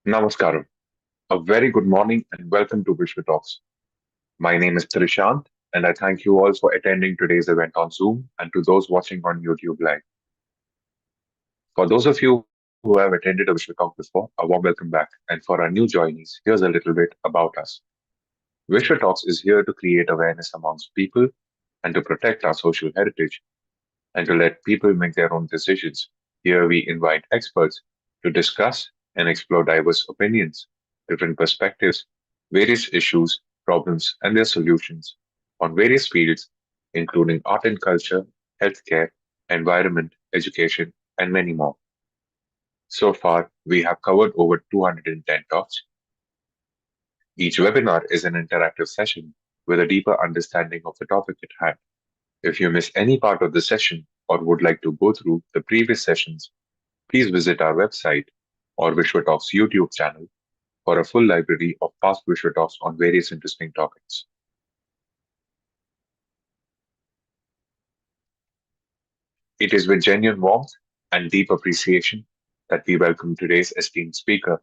Namaskaram. A very good morning and welcome to Vishwa Talks. My name is Trishant and I thank you all for attending today's event on Zoom and to those watching on YouTube Live. For those of you who have attended a Vishwa Talk before, a warm welcome back. And for our new joinees, here's a little bit about us. Vishwa Talks is here to create awareness amongst people and to protect our social heritage and to let people make their own decisions. Here we invite experts to discuss and explore diverse opinions, different perspectives, various issues, problems, and their solutions on various fields, including art and culture, healthcare, environment, education, and many more. So far, we have covered over 210 talks. Each webinar is an interactive session with a deeper understanding of the topic at hand. If you miss any part of the session or would like to go through the previous sessions, please visit our website or Vishwa Talks YouTube channel for a full library of past Vishwa Talks on various interesting topics. It is with genuine warmth and deep appreciation that we welcome today's esteemed speaker,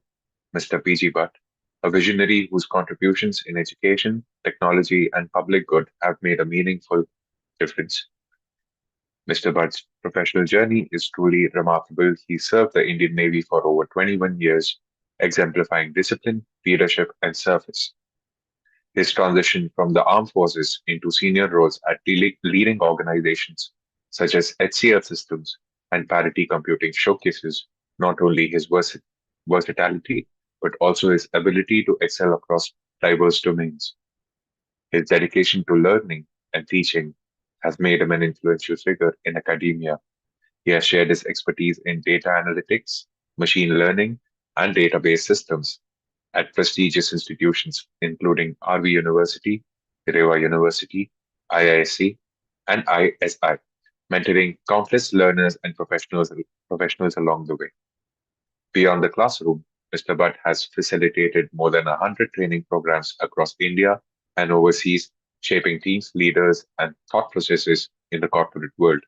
Mr. PG Bhatt, a visionary whose contributions in education, technology, and public good have made a meaningful difference. Mr. Bhatt's professional journey is truly remarkable. He served the Indian Navy for over 21 years, exemplifying discipline, leadership, and service. His transition from the armed forces into senior roles at leading organizations such as HCL Systems and Parity Computing showcases not only his versatility, but also his ability to excel across diverse domains. His dedication to learning and teaching has made him an influential figure in academia. He has shared his expertise in data analytics, machine learning, and database systems at prestigious institutions including RV University, Rewa University, IISc, and ISI, mentoring countless learners and professionals along the way. Beyond the classroom, Mr. Bhatt has facilitated more than 100 training programs across India and overseas, shaping teams, leaders, and thought processes in the corporate world.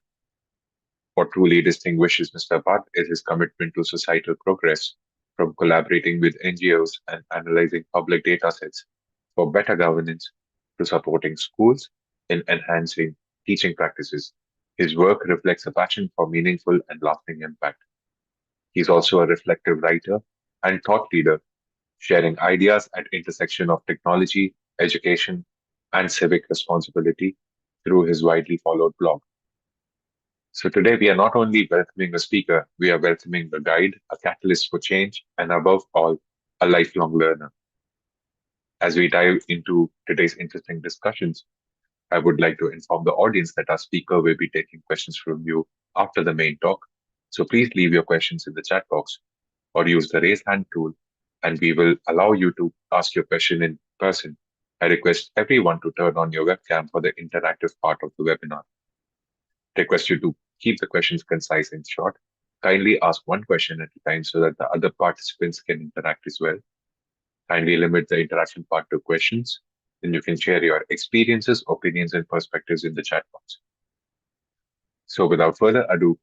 What truly distinguishes Mr. Bhatt is his commitment to societal progress, from collaborating with NGOs and analyzing public data sets for better governance to supporting schools in enhancing teaching practices. His work reflects a passion for meaningful and lasting impact. He's also a reflective writer and thought leader, sharing ideas at intersection of technology, education, and civic responsibility through his widely followed blog. So today we are not only welcoming a speaker, we are welcoming a guide, a catalyst for change, and above all, a lifelong learner. As we dive into today's interesting discussions, I would like to inform the audience that our speaker will be taking questions from you after the main talk. So please leave your questions in the chat box or use the raise hand tool, and we will allow you to ask your question in person. I request everyone to turn on your webcam for the interactive part of the webinar. Request you to keep the questions concise and short. Kindly ask one question at a time so that the other participants can interact as well. Kindly limit the interaction part to questions. Then you can share your experiences, opinions, and perspectives in the chat box. So without further ado,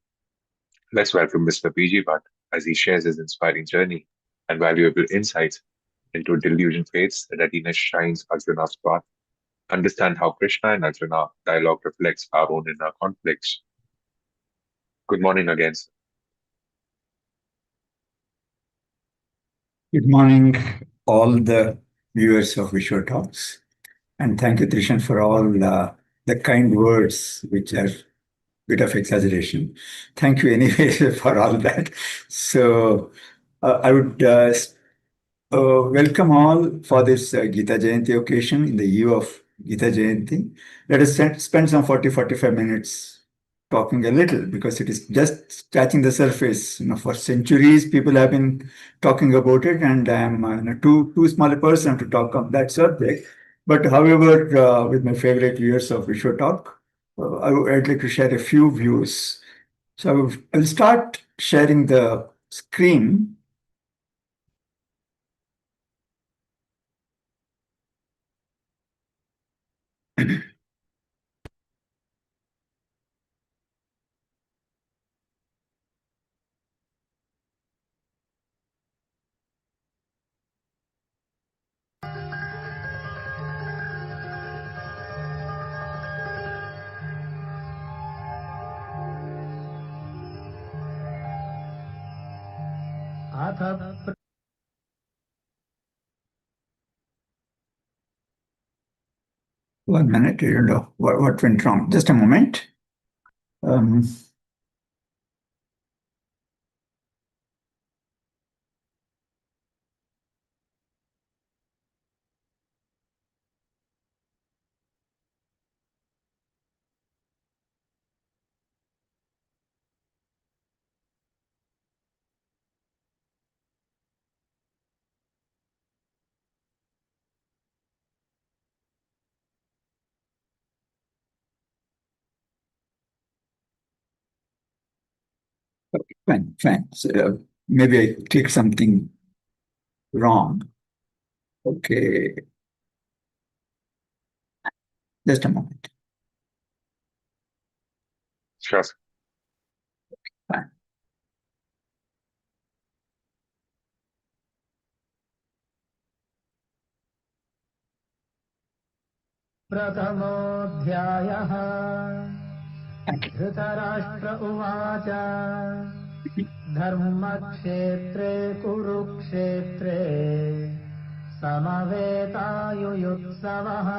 let's welcome Mr. PG Bhatt as he shares his inspiring journey and valuable insights into delusion faiths, readiness shines Arjuna's path, understand how Krishna and Arjuna dialogue reflects our own inner conflicts. Good morning again, sir. Good morning, all the viewers of Visual Talks. And thank you, Trishan, for all the kind words, which are a bit of exaggeration. Thank you anyway for all that. So I would welcome all for this Gita Jayanti occasion in the eve of Gita Jayanti. Let us spend some 40-45 minutes talking a little because it is just scratching the surface. For centuries, people have been talking about it, and I'm too small a person to talk on that subject. But however, with my favorite viewers of Vishwa Talk, I'd like to share a few views. So I'll start sharing the screen. 1 minute, I don't know what went wrong. Just a moment. Um, fine, fine. So, maybe I clicked something wrong. Okay, just a moment. Sure. Fine. प्रथमोऽध्यायः Thank you. Dhritarashtra उवाच धर्मक्षेत्रे कुरुक्षेत्रे समवेतायुयुत्सवः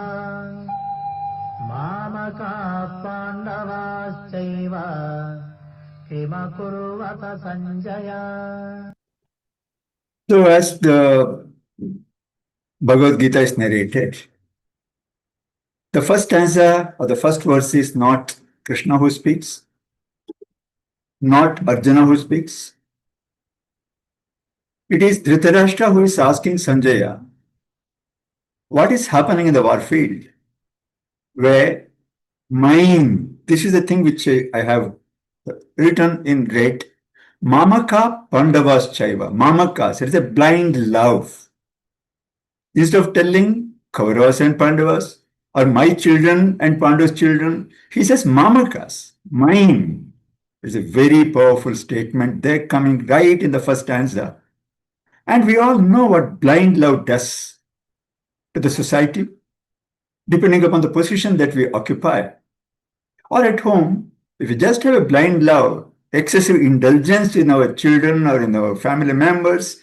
मामकाः पाण्डवाश्चैव किमकुर्वत Sanjay. So, as the Bhagavad Gita is narrated, the first stanza or the first verse is not Krishna who speaks, not Arjuna who speaks. It is Dhritarashtra who is asking Sanjaya, what is happening in the war field? Where this is the thing which I have written in red. Mamaka Pandavas Chaiva. Mamakas, it is a blind love. Instead of telling Kauravas and Pandavas, or my children and Pandavas' children, he says Mamakas, mine. It's a very powerful statement. They're coming right in the first stanza. And we all know what blind love does to the society, depending upon the position that we occupy. Or at home, if we just have a blind love, excessive indulgence in our children or in our family members,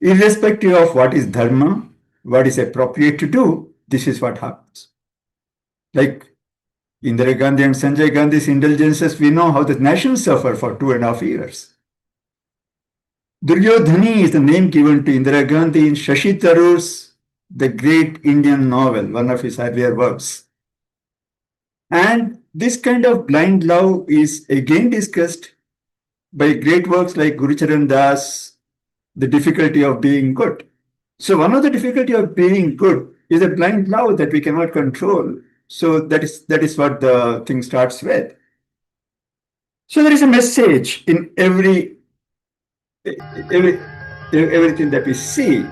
irrespective of what is dharma, what is appropriate to do, this is what happens. Like Indira Gandhi and Sanjay Gandhi's indulgences, we know how the nation suffered for 2.5 years. Duryodhani is the name given to Indira Gandhi in Shashi Tharoor's The Great Indian Novel, one of his earlier works. And this kind of blind love is again discussed by great works like Guru Charan Das, the difficulty of being good. So one of the difficulty of being good is a blind love that we cannot control. So that is what the thing starts with. So there is a message in everything that we see.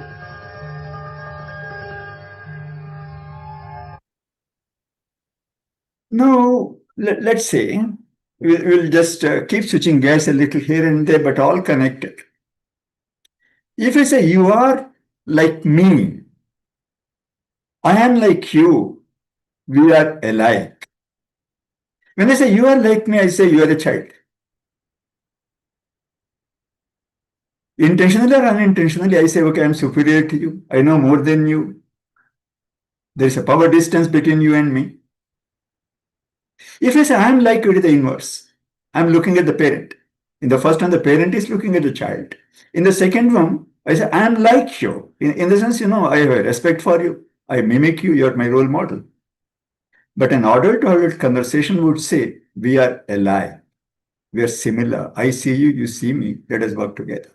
Now, let's say we'll just keep switching gears a little here and there, but all connected. If I say you are like me, I am like you, we are alike. When I say you are like me, I say you are a child. Intentionally or unintentionally, I say, okay, I'm superior to you. I know more than you. There is a power distance between you and me. If I say I'm like you, it is the inverse. I'm looking at the parent. In the first one, the parent is looking at the child. In the second one, I say I'm like you. In the sense, I have a respect for you. I mimic you. You're my role model. But an adult conversation would say, we are alike. We are similar. I see you, you see me. Let us work together.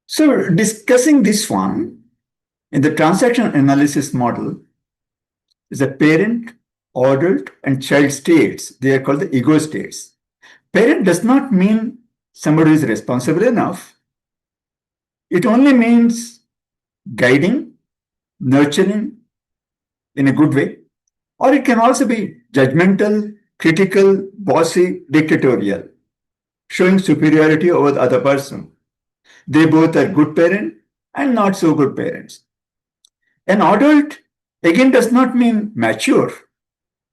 So discussing this one in the transaction analysis model is a parent, adult, and child states. They are called the ego states. Parent does not mean somebody is responsible enough. It only means guiding, nurturing in a good way. Or it can also be judgmental, critical, bossy, dictatorial, showing superiority over the other person. They both are good parent and not so good parents. An adult, again, does not mean mature.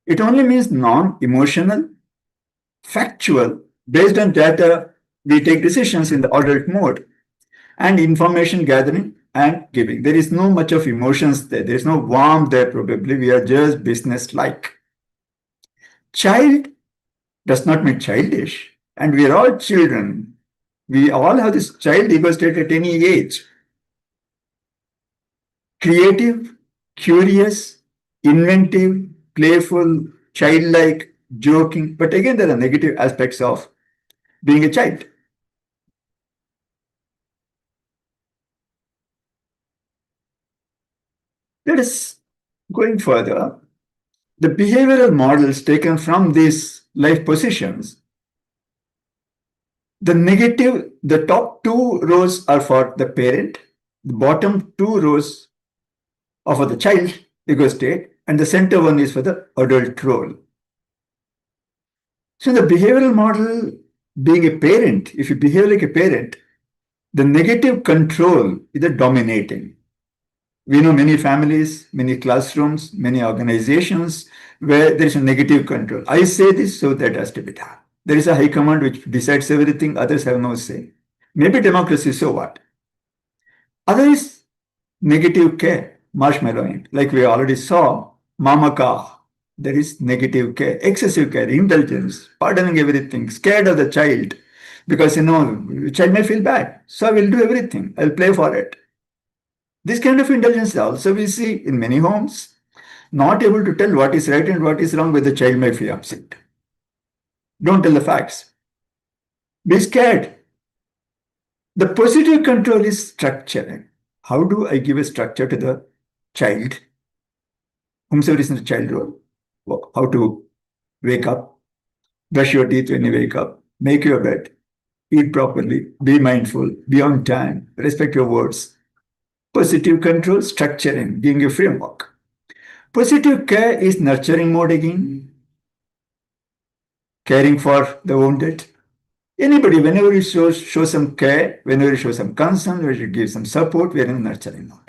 It only means non-emotional, factual, based on data, we take decisions in the adult mode, and information gathering and giving. There is no much of emotions there. There is no warmth there, probably. We are just business-like. Child does not mean childish, and we are all children. We all have this child ego state at any age. Creative, curious, inventive, playful, childlike, joking. But again, there are negative aspects of being a child. Let us going further. The behavioral models taken from these life positions, the top two rows are for the parent, the bottom two rows are for the child ego state, and the center one is for the adult role. So the behavioral model, being a parent, if you behave like a parent, the negative control is the dominating. We know many families, many classrooms, many organizations where there is a negative control. I say this, so that has to be done. There is a high command which decides everything, others have no say. Maybe democracy, so what? Other is negative care, marshmallowing, like we already saw, mama ka. There is negative care, excessive care, indulgence, pardoning everything, scared of the child. Because, the child may feel bad. So I will do everything. I'll play for it. This kind of indulgence also we see in many homes, not able to tell what is right and what is wrong, with the child may feel upset. Don't tell the facts. Be scared. The positive control is structuring. How do I give a structure to the child? Whomsoever is in the child role. How to wake up, brush your teeth when you wake up, make your bed, eat properly, be mindful, be on time, respect your words. Positive control, structuring, giving a framework. Positive care is nurturing mode again, caring for the wounded. Anybody, whenever you show some care, whenever you show some concern, whenever you give some support, we are in nurturing mode.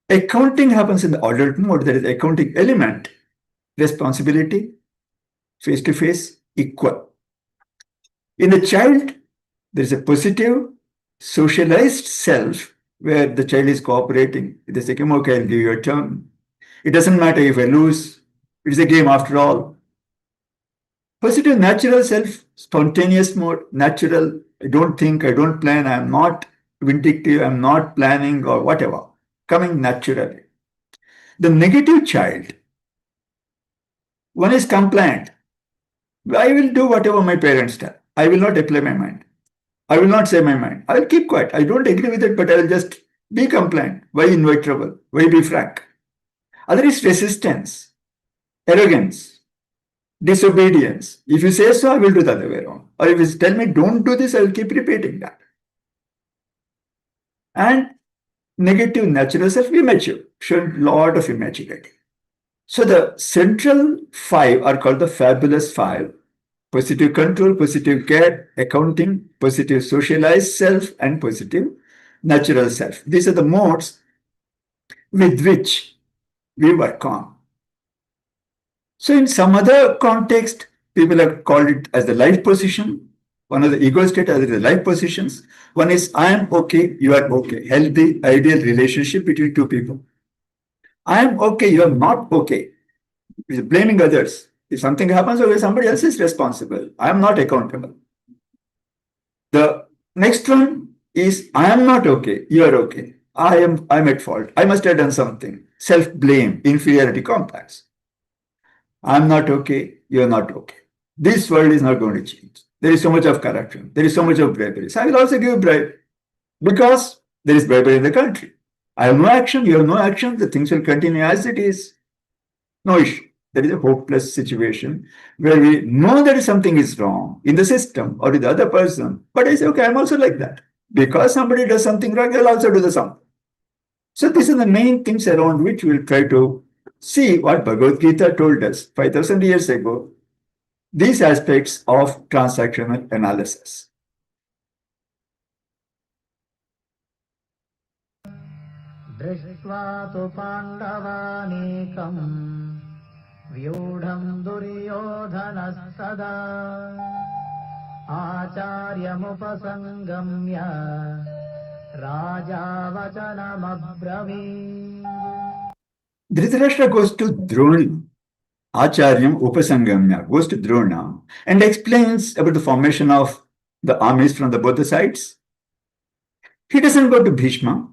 Accounting happens in the adult mode. There is accounting element, responsibility, face-to-face, equal. In the child, there is a positive, socialized self where the child is cooperating. They say, okay, I'll give you a turn. It doesn't matter if I lose. It's a game after all. Positive natural self, spontaneous mode, natural. I don't think, I don't plan, I'm not vindictive, I'm not planning or whatever. Coming naturally. The negative child, one is compliant. I will do whatever my parents tell. I will not apply my mind. I will not say my mind. I will keep quiet. I don't agree with it, but I will just be compliant. Why invite trouble? Why be frank? Other is resistance, arrogance, disobedience. If you say so, I will do the other way around. Or if you tell me don't do this, I will keep repeating that. And negative natural self, immature, showing lot of immaturity. So the central five are called the fabulous five. Positive control, positive care, accounting, positive socialized self, and positive natural self. These are the modes with which we work on. So in some other context, people have called it as the life position. One of the ego state as the life positions. One is I am okay, you are okay. Healthy, ideal relationship between two people. I am okay, you are not okay. It's blaming others. If something happens, okay, somebody else is responsible. I am not accountable. The next one is I am not okay, you are okay. I'm at fault. I must have done something. Self-blame, inferiority complex. I'm not okay, you're not okay. This world is not going to change. There is so much of corruption. There is so much of bribery. So I will also give bribe because there is bribery in the country. I have no action, you have no action, the things will continue as it is. No issue. There is a hopeless situation where we know that something is wrong in the system or with the other person. But I say, okay, I'm also like that. Because somebody does something wrong, I'll also do the same. So these are the main things around which we'll try to see what Bhagavad Gita told us 5,000 years ago. These aspects of transactional analysis. दृष्ट्वा तु पाण्डवानीकम् व्यूढम् दुर्योधनस्तदा आचार्यमुपसङ्गम्य राजा वचनमब्रवीत्. Dhritarashtra goes to Drona, Acharyam Upasangamya, goes to Drona and explains about the formation of the armies from the both the sides. He doesn't go to Bhishma.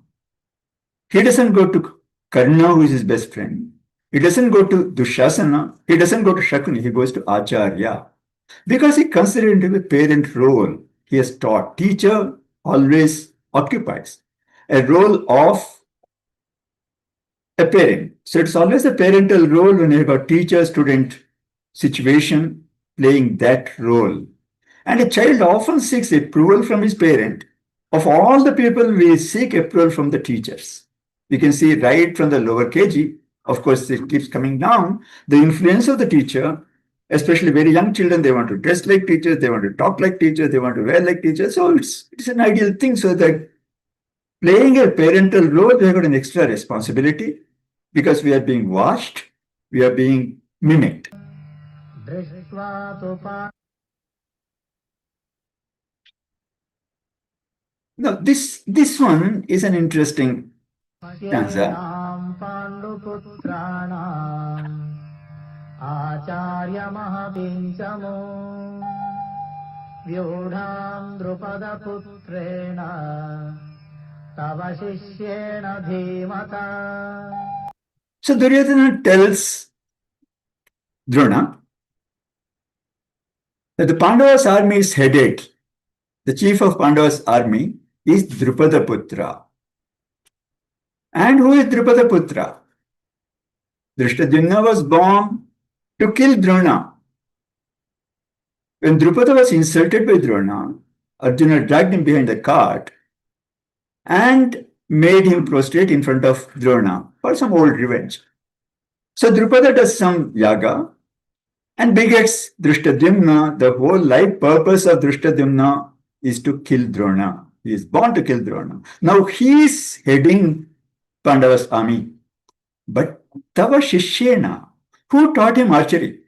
He doesn't go to Karna, who is his best friend. He doesn't go to Dushasana. He doesn't go to Shakuni. He goes to Acharya. Because he considered him a parent role. He has taught. Teacher always occupies a role of a parent. So it's always a parental role when you have a teacher-student situation playing that role. And a child often seeks approval from his parent. Of all the people, we seek approval from the teachers. We can see right from the lower KG, of course, it keeps coming down, the influence of the teacher, especially very young children, they want to dress like teachers, they want to talk like teachers, they want to wear like teachers. So it's an ideal thing. So that playing a parental role, we have got an extra responsibility because we are being watched, we are being mimicked. दृष्ट्वा तु Now, this one is an interesting stanza. पाण्ड्येनाम् पाण्डुपुत्राणाम् आचार्यमहपिञ्चमो व्यूढाम् द्रुपदपुत्रेण तव शिष्येण धीमता. So Duryodhana tells Drona that the Pandavas' army is headed, the chief of Pandavas' army is Drupada Putra. And who is Drupada Putra? Drishtadyumna was born to kill Drona. When Drupada was insulted by Drona, Arjuna dragged him behind the cart and made him prostrate in front of Drona for some old revenge. So Drupada does some yaga and begets Drishtadyumna. The whole life purpose of Drishtadyumna is to kill Drona. He is born to kill Drona. Now he is heading Pandava's army. But Tava Shishyena, who taught him archery?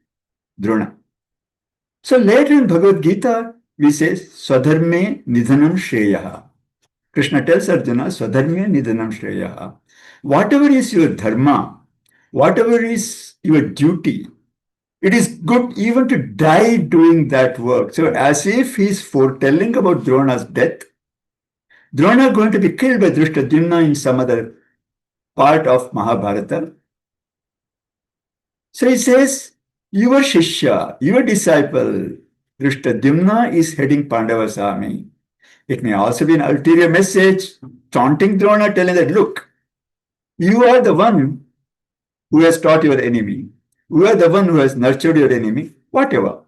Drona. So later in Bhagavad Gita, we say Swadharme Nidhanam Shreyaha. Krishna tells Arjuna, Swadharme Nidhanam Shreyaha. Whatever is your dharma, whatever is your duty, it is good even to die doing that work. So as if he is foretelling about Drona's death, Drona going to be killed by Drishtadyumna in some other part of Mahabharata. So he says, your Shishya, your disciple, Drishtadyumna is heading Pandava's army. It may also be an ulterior message, taunting Drona, telling that, look, you are the one who has taught your enemy. You are the one who has nurtured your enemy, whatever.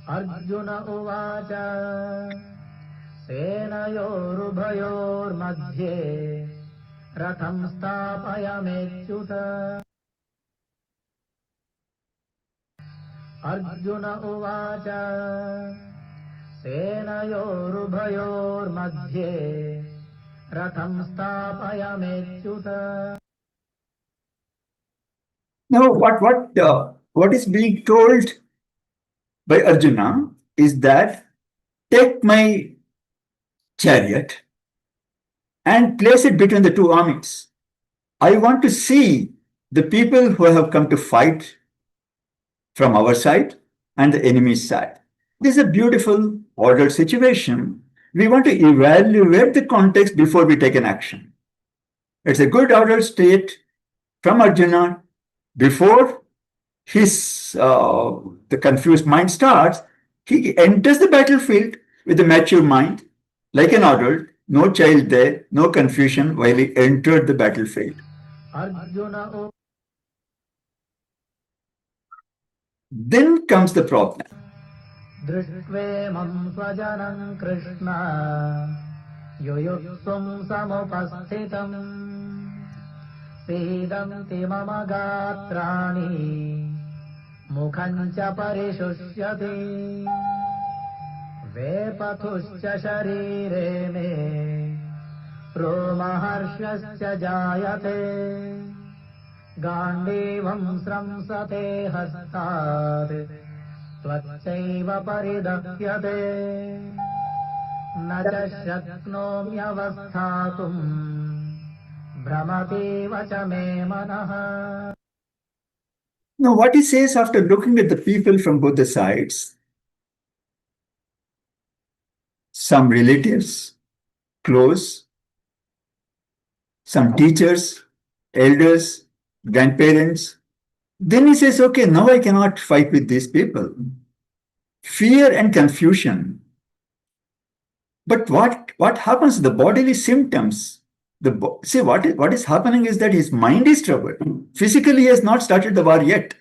Arjun उवाच सेनयोरुभयोर्मध्ये रथं स्थापयामेच्युत. अर्जुन उवाच सेनयोरुभयोर्मध्ये रथं स्थापयामेच्युत. Now, what is being told by Arjuna is that take my chariot and place it between the two armies. I want to see the people who have come to fight from our side and the enemy's side. This is a beautiful, ordered situation. We want to evaluate the context before we take an action. It's a good ordered state from Arjuna before the confused mind starts. He enters the battlefield with a mature mind, like an adult, no child there, no confusion while he entered the battlefield. Then comes the problem. दृष्ट्वेमं स्वजनं कृष्ण युयुत्सुं समुपस्थितम् सीदन्ति मम गात्राणि मुखं च परिशुष्यति वेपथुश्च शरीरे मे रोमः पार्श्वश्च जायते गाण्डीवं स्रंसते हस्तात् त्वच्चैव परिदह्यते न च शक्नोम्यवस्थातुम् भ्रमतीव च मे मनः. Now, what he says after looking at the people from both the sides, some relatives, close, some teachers, elders, grandparents, then he says, okay, now I cannot fight with these people. Fear and confusion. But what happens? The bodily symptoms. See, what is happening is that his mind is troubled. Physically, he has not started the war yet.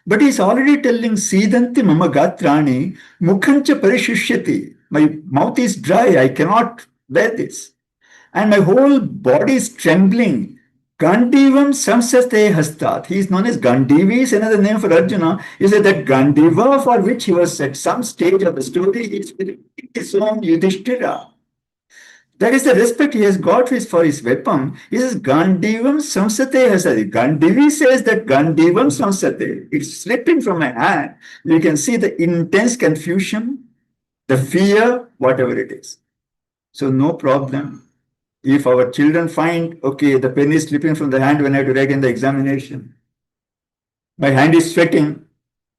But he's already telling, Sidanti mama gatrani mukhancha parishishyati. My mouth is dry, I cannot bear this. And my whole body is trembling. Gandivam samsate hastat. He is known as Gandivi, is another name for Arjuna. He said that Gandiva, for which he was at some stage of the story, is his own Yudhishthira. That is the respect he has got for his weapon. He says, Gandivam samsate hasati. Gandivi says that Gandivam samsate. It's slipping from my hand. You can see the intense confusion, the fear, whatever it is. So no problem. If our children find, okay, the pen is slipping from the hand when I have to write in the examination, my hand is sweating,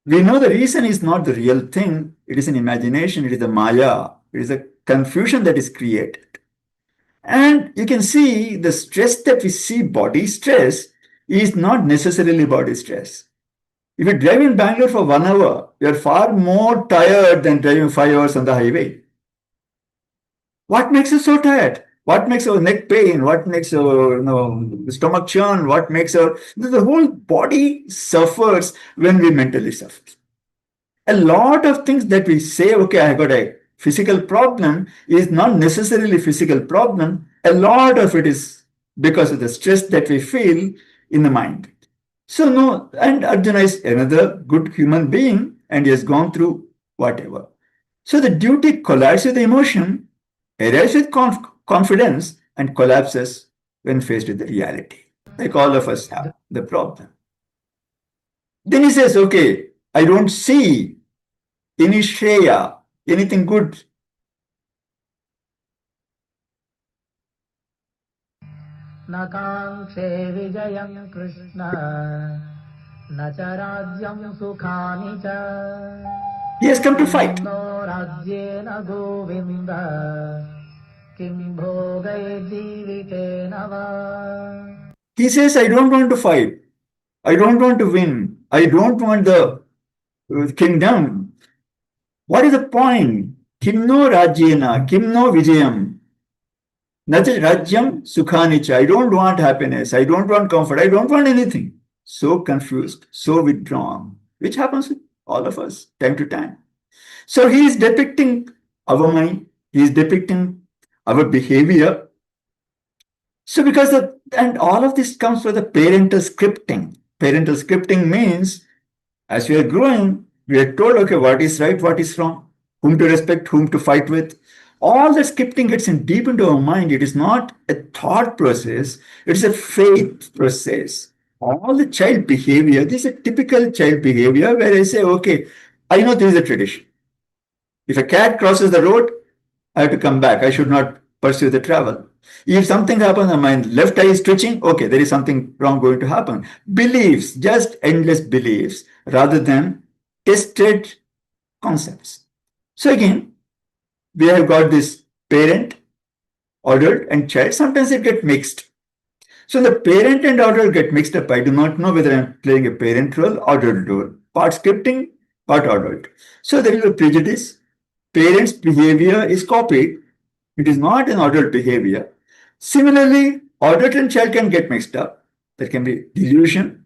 we know the reason is not the real thing. It is an imagination. It is a maya. It is a confusion that is created. And you can see the stress that we see, body stress, is not necessarily body stress. If you drive in Bangalore for 1 hour, you are far more tired than driving 5 hours on the highway. What makes us so tired? What makes our neck pain? What makes our stomach churn? What makes our... The whole body suffers when we mentally suffer. A lot of things that we say, okay, I got a physical problem, is not necessarily physical problem. A lot of it is because of the stress that we feel in the mind. So no, and Arjuna is another good human being and he has gone through whatever. So the duty collides with the emotion, arrives with confidence and collapses when faced with the reality. Like all of us have the problem. Then he says, okay, I don't see any shreya, anything good. न काङ्क्षे विजयं कृष्ण न च राज्यं सुखानि च He has come to fight. नो राज्येन गोविन्द किं भोगैर्जीवितेन वा. He says, I don't want to fight. I don't want to win. I don't want the kingdom. What is the point? Kim no rajyena, kim no vijayam. Naja rajyam sukhanicha. I don't want happiness. I don't want comfort. I don't want anything. So confused, so withdrawn, which happens with all of us time to time. So he is depicting our mind. He is depicting our behavior. So and all of this comes from the parental scripting. Parental scripting means as we are growing, we are told, okay, what is right, what is wrong, whom to respect, whom to fight with. All the scripting gets in deep into our mind. It is not a thought process. It is a faith process. All the child behavior, this is a typical child behavior where I say, okay, I know this is a tradition. If a cat crosses the road, I have to come back. I should not pursue the travel. If something happens and my left eye is twitching, okay, there is something wrong going to happen. Beliefs, just endless beliefs rather than tested concepts. So again, we have got this parent, adult and child. Sometimes it gets mixed. So the parent and adult get mixed up. I do not know whether I'm playing a parent role or adult role. Part scripting, part adult. So there is a prejudice. Parents' behavior is copied. It is not an adult behavior. Similarly, adult and child can get mixed up. There can be delusion,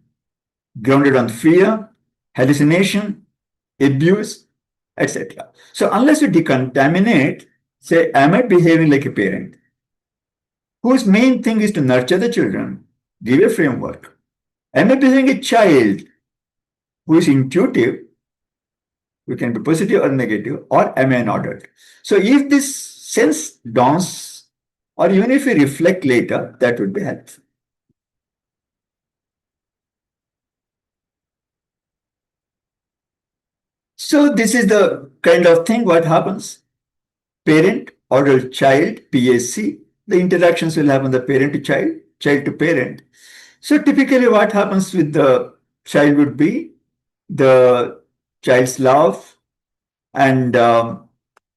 grounded on fear, hallucination, abuse, etc. So unless you decontaminate, say, am I behaving like a parent whose main thing is to nurture the children, give a framework? Am I behaving a child who is intuitive, we can be positive or negative, or am I an adult? So if this sense dawns Or even if we reflect later, that would be helpful. So this is the kind of thing what happens. Parent or child, PSC, the interactions will happen the parent to child to parent. So typically what happens with the child would be the child's love and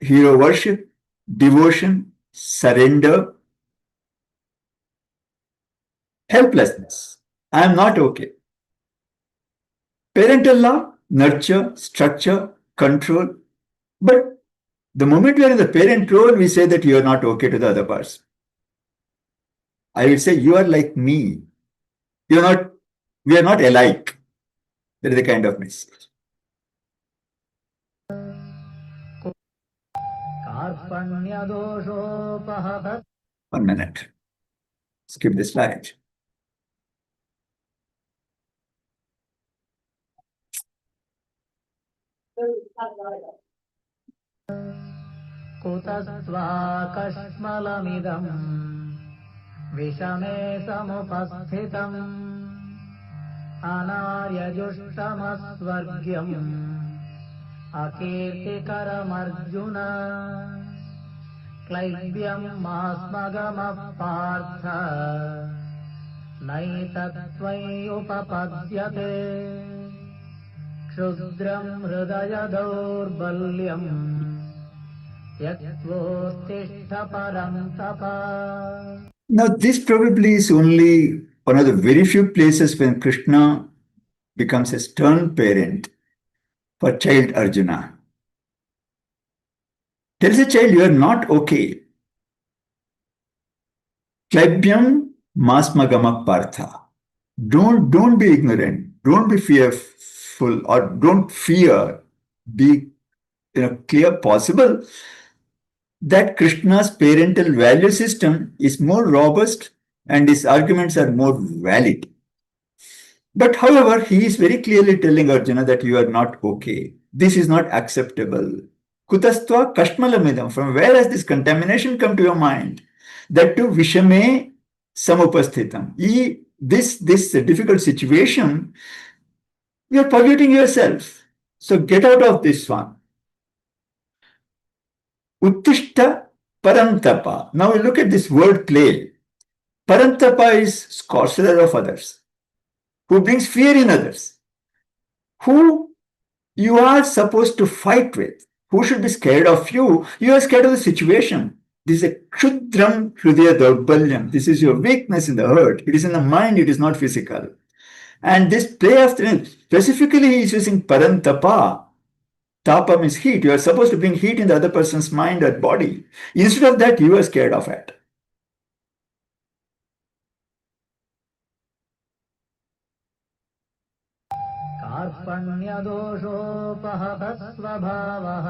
hero worship, devotion, surrender, helplessness. I am not okay. Parental love, nurture, structure, control. But the moment we are in the parent role, we say that you are not okay to the other person. I will say you are like me. You're not, we are not alike. That is the kind of message. कार्पण्यदोषोपहत 1 minute. Skip the slide. कुतस्त्वाकश्मलमिदम् विषमे समुपस्थितम् अनार्यजुष्टमस्वर्ग्यम् अकीर्तिकरमर्जुन क्लैब्यम् मास्मगमः Partha नैतत्त्वय्युपपद्यते क्षुद्रम् हृदय दौर्बल्यम् त्यक्त्वोत्तिष्ठ परन्तप. Now, this probably is only one of the very few places when Krishna becomes a stern parent for child Arjuna. Tells a child, you are not okay. Klaibyam masmagama partha. Don't be ignorant. Don't be fearful or don't fear. Be clear possible that Krishna's parental value system is more robust and his arguments are more valid. But however, he is very clearly telling Arjuna that you are not okay. This is not acceptable. Kutastva kashmalamidam. From where has this contamination come to your mind? That too vishame samupasthitam. This difficult situation, you are polluting yourself. So get out of this one. Uttishta parantapa. Now we look at this word play. Parantapa is sorcerer of others, who brings fear in others, who you are supposed to fight with, who should be scared of you. You are scared of the situation. This is a kshudram hrudaya daurbalyam. This is your weakness in the heart. It is in the mind, it is not physical. And this play of strength, specifically he is using parantapa. Tapa means heat. You are supposed to bring heat in the other person's mind or body. Instead of that, you are scared of it. कार्पण्यदोषोपहतस्वभावः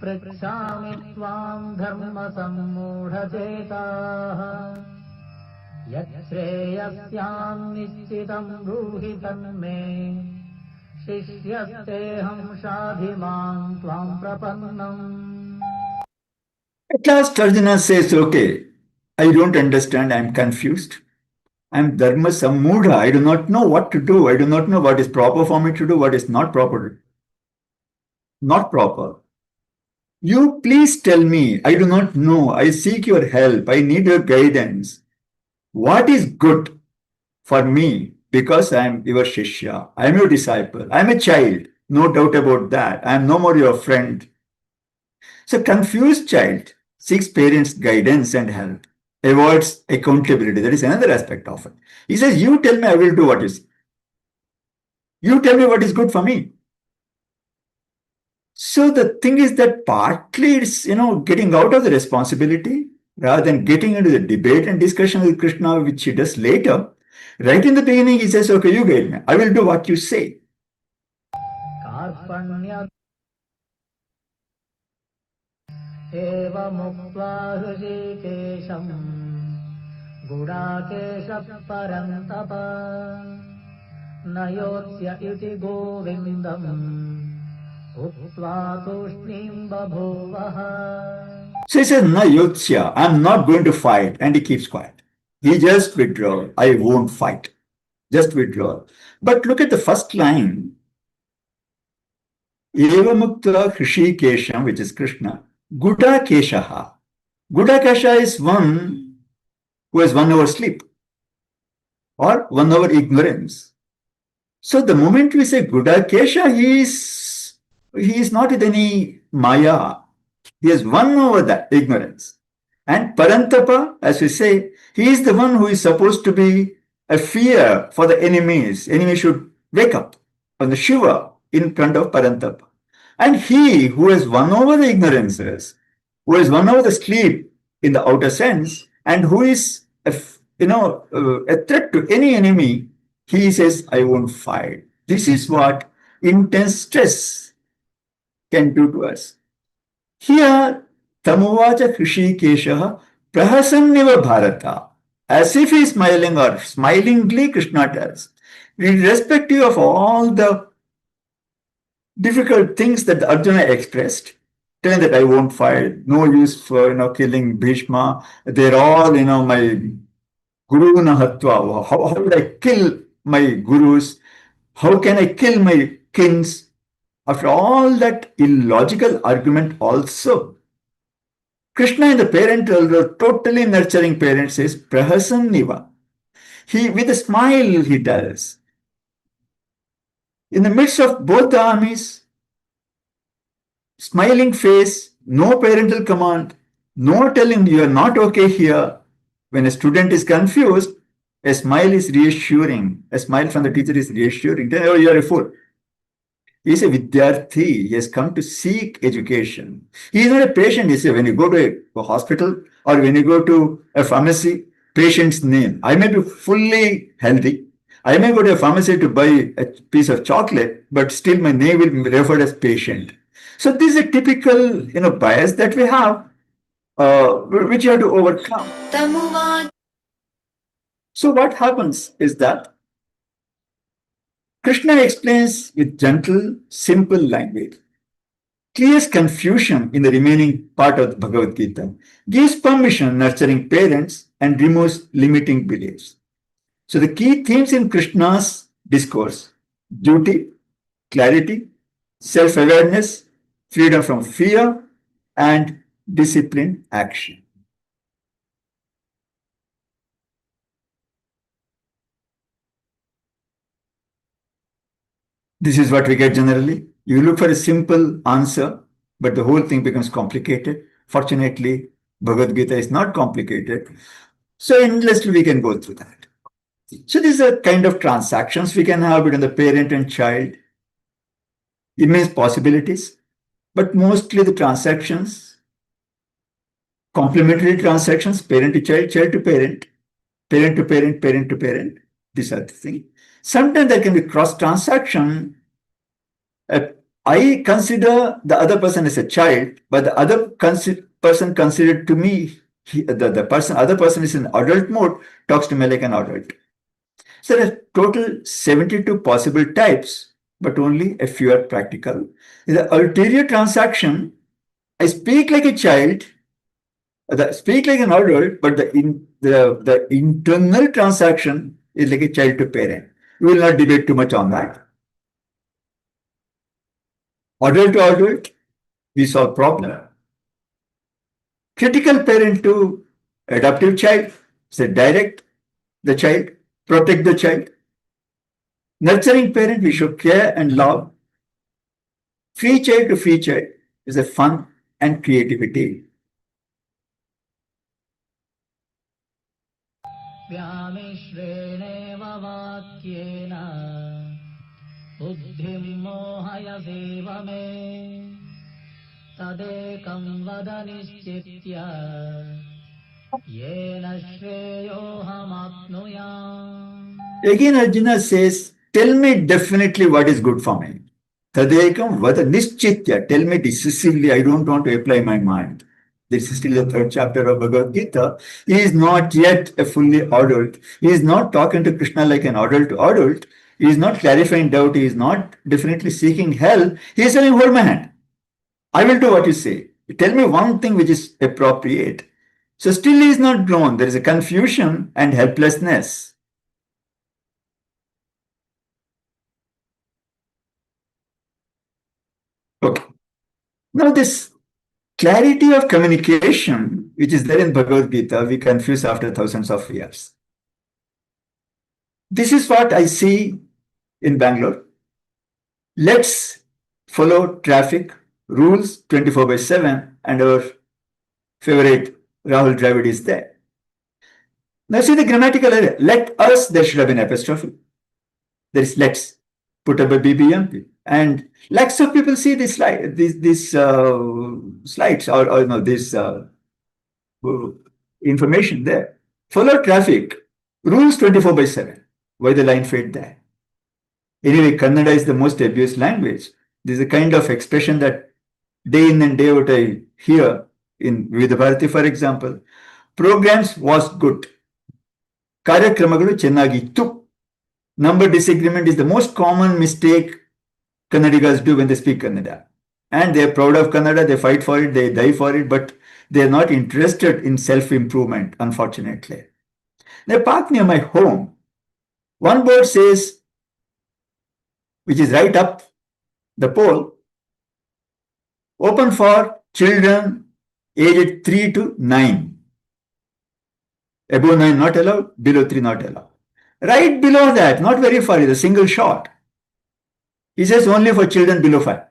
पृच्छामि त्वाम् धर्मसम्मूढचेताः यच्छ्रेयस्याम् निश्चितम् ब्रूहि तन्मे शिष्यस्तेऽहम् शाधिमाम् त्वाम् प्रपन्नम्. At last, Arjuna says, okay, I don't understand, I am confused. I am dharma sammudha. I do not know what to do. I do not know what is proper for me to do, what is not proper. Not proper. You please tell me. I do not know. I seek your help. I need your guidance. What is good for me? Because I am your shishya. I am your disciple. I am a child. No doubt about that. I am no more your friend. So confused child seeks parents' guidance and help, avoids accountability. That is another aspect of it. He says, you tell me, I will do what is. You tell me what is good for me. So the thing is that partly it's, getting out of the responsibility rather than getting into the debate and discussion with Krishna, which he does later. Right in the beginning, he says, okay, you guide me. I will do what you say. एवमुक्त्वा हृषीकेशम् गुडाकेशः परन्तप न योत्स्य इति गोविन्दम् उक्त्वा तूष्णीम् बभूवः. So he says, Na yotsya, I'm not going to fight. And he keeps quiet. He just withdraw. I won't fight. Just withdraw. But look at the first line. Evamukta Hrishikesham, which is Krishna. Gudakeshaha. Gudakesha is one who has 1 hour sleep or 1 hour ignorance. So the moment we say Gudakesha, he is not with any maya. He has 1 over that ignorance. And Parantapa, as we say, he is the one who is supposed to be a fear for the enemies. Enemies should wake up on the Shiva in front of Parantapa. And he who has 1 over the ignorances, who has 1 over the sleep in the outer sense, and who is a threat to any enemy, he says, I won't fight. This is what intense stress can do to us. Here, Tamuvacha Hrishikesha Prahasanniva Bharata. As if he is smiling or smilingly, Krishna tells, irrespective of all the difficult things that Arjuna expressed, telling that I won't fight, no use for killing Bhishma. They're all my Guru Nahatva. How would I kill my gurus? How can I kill my kings? After all that illogical argument also, Krishna in the parent role, totally nurturing parent, says, Prahasan Niva. He, with a smile, he tells. In the midst of both the armies, smiling face, no parental command, no telling you are not okay here. When a student is confused, a smile is reassuring. A smile from the teacher is reassuring. Oh, you are a fool. He is a Vidyarthi. He has come to seek education. He is not a patient. He says, when you go to a hospital or when you go to a pharmacy, patient's name. I may be fully healthy. I may go to a pharmacy to buy a piece of chocolate, but still my name will be referred as patient. So this is a typical bias that we have, which you have to overcome. So what happens is that Krishna explains with gentle, simple language, clears confusion in the remaining part of the Bhagavad Gita, gives permission nurturing parents, and removes limiting beliefs. So the key themes in Krishna's discourse: duty, clarity, self-awareness, freedom from fear, and disciplined action. This is what we get generally. You look for a simple answer, but the whole thing becomes complicated. Fortunately, Bhagavad Gita is not complicated. So endlessly we can go through that. So these are kind of transactions we can have between the parent and child. Immense possibilities, but mostly the transactions, complementary transactions, parent to child, child to parent, parent to parent, parent to parent. These are the things. Sometimes there can be cross transaction. I consider the other person as a child, but the other person considered to me, other person is in adult mode, talks to me like an adult. So there are total 72 possible types, but only a few are practical. In the ulterior transaction, I speak like a child, speak like an adult, but the internal transaction is like a child to parent. We will not debate too much on that. Adult to adult, we solve problem. Critical parent to adoptive child, say direct the child, protect the child. Nurturing parent, we show care and love. Free child to free child is a fun and creativity. व्यामिश्रेणेव वाक्येन बुद्धिं मोहयसेव मे तदेकं वद निश्चित्य येन श्रेयोऽहमाप्नुयाम्. Again, Arjuna says, tell me definitely what is good for me. Tadekam vada nischitya. Tell me decisively, I don't want to apply my mind. This is still the 3rd chapter of Bhagavad Gita. He is not yet a fully adult. He is not talking to Krishna like an adult to adult. He is not clarifying doubt. He is not definitely seeking help. He is saying, hold my hand. I will do what you say. Tell me one thing which is appropriate. So still he is not known. There is a confusion and helplessness. Okay. Now this clarity of communication, which is there in Bhagavad Gita, we confuse after thousands of years. This is what I see in Bangalore. Let's follow traffic rules 24/7, and our favorite Rahul Dravid is there. Now see the grammatical error. Let us, there should have been apostrophe. There is let's, put up a BBMP. And lakhs of people see this slide, these slides or no, this information there. Follow traffic rules 24/7. Why the line fade there? Anyway, Kannada is the most abused language. This is a kind of expression that day in and day out I hear in Vidha Bharati, for example. Programs was good. Karyakramaಗಳು ಚೆನ್ನಾಗಿತ್ತು. Number disagreement is the most common mistake Kannadigas do when they speak Kannada. And they are proud of Kannada, they fight for it, they die for it, but they are not interested in self-improvement, unfortunately. They park near my home. One board says, which is right up the pole, open for children aged 3 to 9. Above 9 not allowed, below 3 not allowed. Right below that, not very far, is a single shot. He says only for children below 5.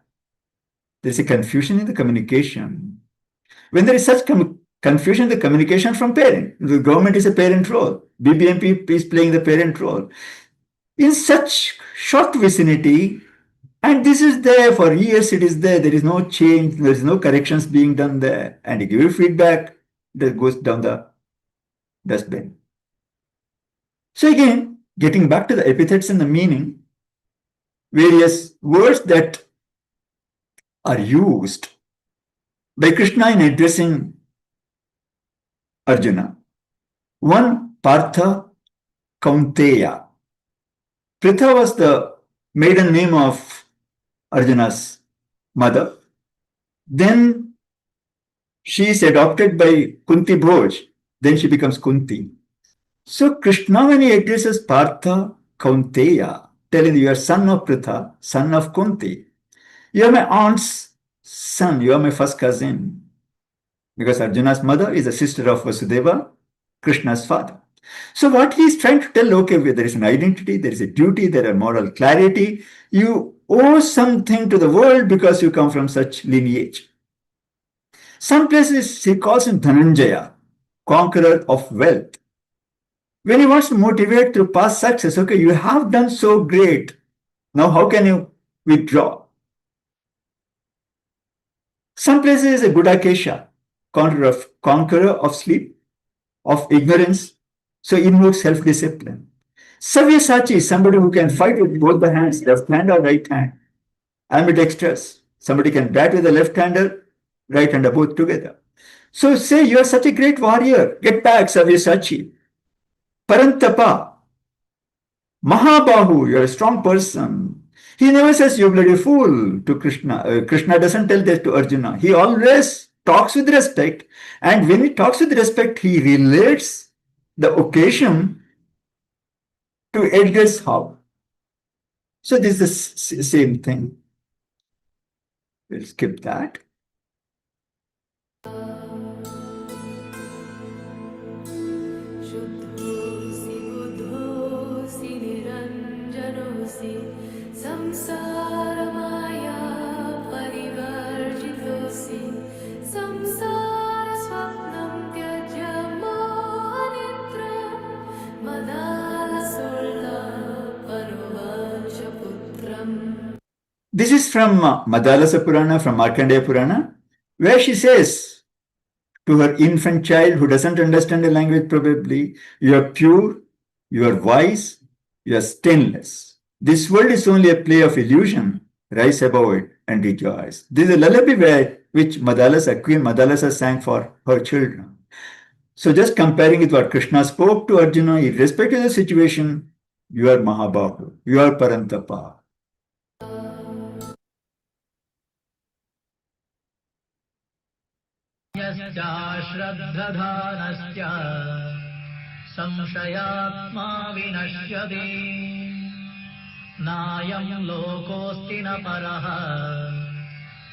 There is a confusion in the communication. When there is such confusion in the communication from parent, the government is a parent role, BBMP is playing the parent role. In such short vicinity, and this is there for years, it is there is no change, there is no corrections being done there, and you give feedback that goes down the dustbin. So again, getting back to the epithets and the meaning, various words that are used by Krishna in addressing Arjuna. One, Partha Kaunteya. Pritha was the maiden name of Arjuna's mother. Then she is adopted by Kunti Bhoj. Then she becomes Kunti. So Krishna, when he addresses Partha Kaunteya, telling you are son of Pritha, son of Kunti, you are my aunt's son, you are my first cousin. Because Arjuna's mother is a sister of Vasudeva, Krishna's father. So what he is trying to tell, okay, there is an identity, there is a duty, there are moral clarity. You owe something to the world because you come from such lineage. Some places he calls him Dhananjaya, conqueror of wealth. When he wants to motivate through past success, okay, you have done so great. Now how can you withdraw? Some places is a Gudakesha, conqueror of sleep, of ignorance. So invokes self-discipline. Savyasachi is somebody who can fight with both the hands, left hand or right hand. Ambidextrous. Somebody can bat with the left-hander, right-hander, both together. So say you are such a great warrior. Get back, Savyasachi. Parantapa. Mahabahu, you are a strong person. He never says you bloody fool to Krishna. Krishna doesn't tell that to Arjuna. He always talks with respect. And when he talks with respect, he relates the occasion to address how. So this is the same thing. We'll skip that. This is from Madalasa Purana, from Markandeya Purana, where she says to her infant child who doesn't understand the language probably, you are pure, you are wise, you are stainless. This world is only a play of illusion. Rise above it and rejoice. This is a lullaby which Madalasa, Queen Madalasa sang for her children. So just comparing with what Krishna spoke to Arjuna, irrespective of the situation, you are Mahabahu, you are Parantapa. यश्चाश्रद्धधानश्च संशयात्मा विनश्यति नायं लोकोऽस्ति न परः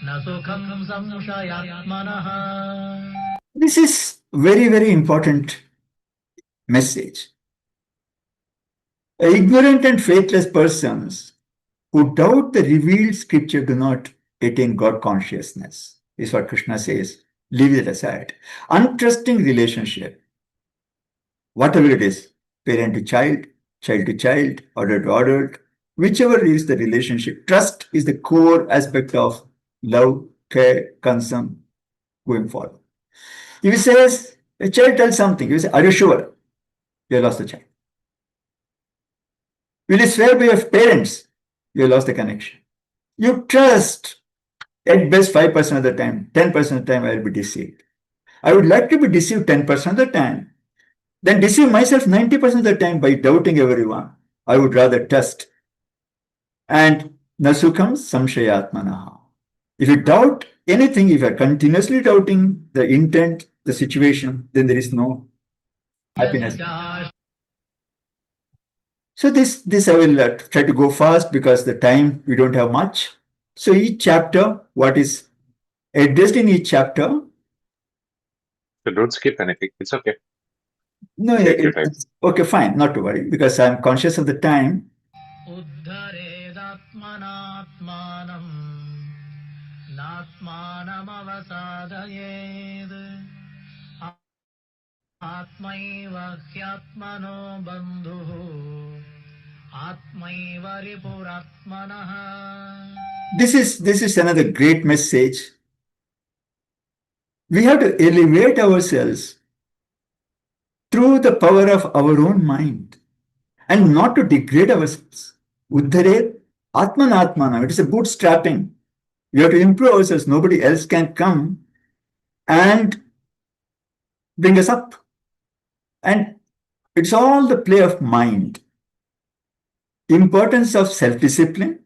न सुखं संशयात्मनः. This is very, very important message. Ignorant and faithless persons who doubt the revealed scripture do not attain God consciousness, is what Krishna says. Leave it aside. Untrusting relationship, whatever it is, parent to child, adult to adult, whichever is the relationship, trust is the core aspect of love, care, concern going forward. If he says, a child tells something, you say, are you sure? You have lost the child. Will you swear by your parents? You have lost the connection. You trust, at best 5% of the time, 10% of the time I will be deceived. I would like to be deceived 10% of the time, then deceive myself 90% of the time by doubting everyone. I would rather trust. And nasukam samshayatmanaha. If you doubt anything, if you are continuously doubting the intent, the situation, then there is no happiness. So this I will try to go fast because the time we don't have much. So each chapter, what is addressed in each chapter. So don't skip anything. It's okay. No, okay, fine, not to worry because I'm conscious of the time. उद्धरेदात्मनात्मानं नात्मानमवसादयेद् आत्मैव ह्यात्मनो बन्धुः आत्मैव रिपुरात्मनः. This is another great message. We have to elevate ourselves through the power of our own mind and not to degrade ourselves. Uddhare atmanatmana. It is a bootstrapping. We have to improve ourselves. Nobody else can come and bring us up. And it's all the play of mind. Importance of self-discipline,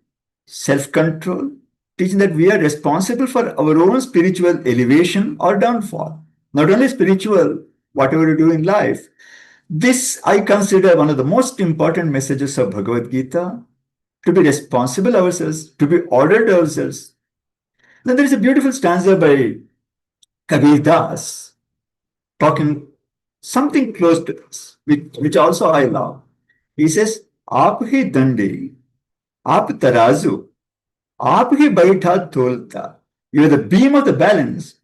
self-control, teaching that we are responsible for our own spiritual elevation or downfall. Not only spiritual, whatever you do in life. This I consider one of the most important messages of Bhagavad Gita, to be responsible ourselves, to be ordered ourselves. Then there is a beautiful stanza by Kabir Das, talking something close to this, which also I love. He says, Aap hi dandi, aap tarazu, aap hi baitha tolta. You are the beam of the balance,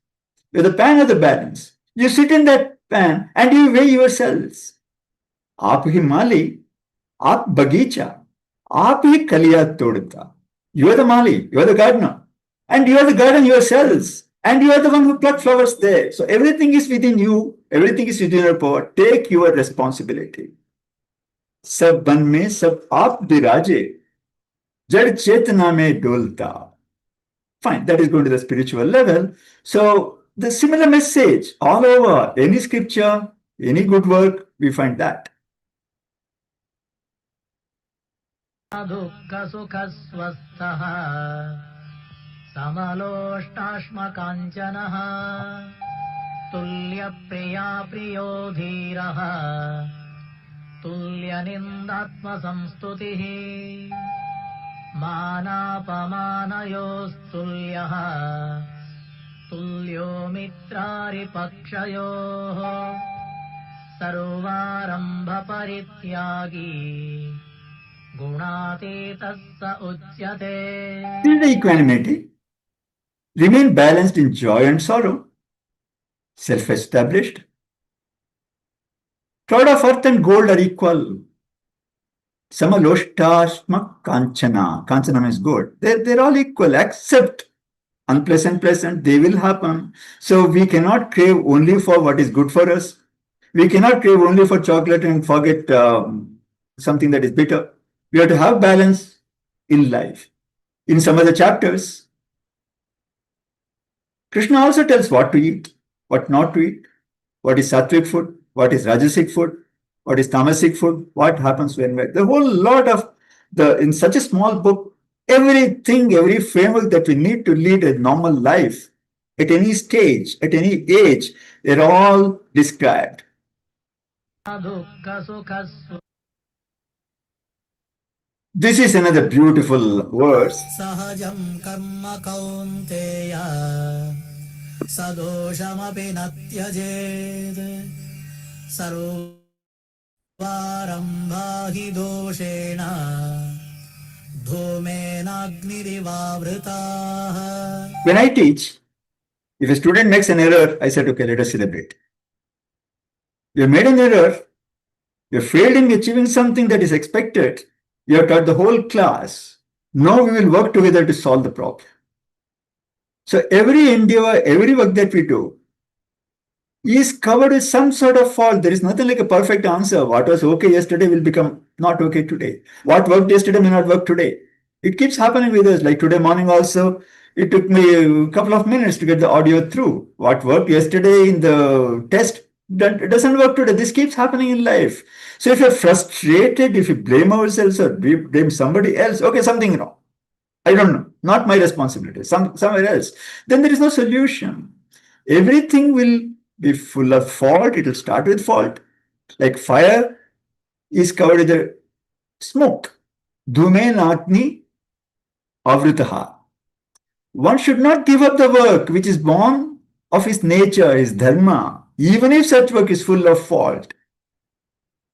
you are the pan of the balance. You sit in that pan and you weigh yourselves. Aap hi mali, aap bagicha, aap hi kaliya todta. You are the mali, you are the gardener, and you are the garden yourselves, and you are the one who plucked flowers there. So everything is within you, everything is within your power. Take your responsibility. Sab ban mein sab aap biraje, jad chetna mein dolta. Fine, that is going to the spiritual level. So the similar message all over, any scripture, any good work, we find that. दुःखसुखस्वस्थः समलोष्टाश्मकाञ्चनः तुल्यप्रिया प्रियो धीरः तुल्यनिन्दात्मसंस्तुतिः मानापमानयोस्तुल्यः तुल्यो मित्रारिपक्षयोः सर्वारम्भपरित्यागी गुणातीतः स उच्यते. Build the equanimity. Remain balanced in joy and sorrow. Self-established. Cloud of earth and gold are equal. Samaloshtasma kanchana. Kanchana means gold. They're all equal except unpleasant, pleasant. They will happen. So we cannot crave only for what is good for us. We cannot crave only for chocolate and forget something that is bitter. We have to have balance in life. In some of the chapters, Krishna also tells what to eat, what not to eat, what is sattvic food, what is rajasic food, what is tamasic food, what happens when the whole lot of in such a small book, everything, every framework that we need to lead a normal life at any stage, at any age, they're all described. दुःखसुखस्व This is another beautiful verse. सहजं कर्म कौन्तेय सदोषमपि न त्यजेत् सर्वारम्भा हि दोषेण धूमेनाग्निरिवावृताः When I teach, if a student makes an error, I said, okay, let us celebrate. You made an error, you failed in achieving something that is expected, you have taught the whole class. Now we will work together to solve the problem. So every endeavor, every work that we do is covered with some sort of fault. There is nothing like a perfect answer. What was okay yesterday will become not okay today. What worked yesterday may not work today. It keeps happening with us. Like today morning also, it took me a couple of minutes to get the audio through. What worked yesterday in the test doesn't work today. This keeps happening in life. So if you're frustrated, if you blame ourselves or blame somebody else, okay, something wrong. I don't know, not my responsibility, somewhere else. Then there is no solution. Everything will be full of fault. It will start with fault. Like fire is covered with the smoke. Dhume natni avritaha. One should not give up the work which is born of his nature, his dharma, even if such work is full of fault.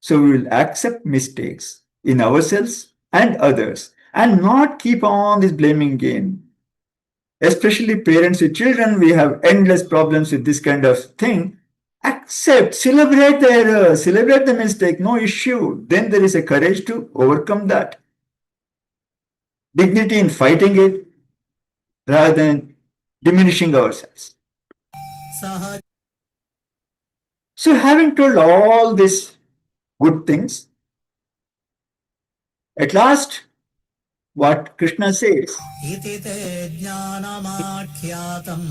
So we will accept mistakes in ourselves and others and not keep on this blaming game. Especially parents with children, we have endless problems with this kind of thing. Accept, celebrate the error, celebrate the mistake, no issue. Then there is a courage to overcome that. Dignity in fighting it rather than diminishing ourselves. सह So having told all these good things, at last, what Krishna says, इति ते ज्ञानमाख्यातम्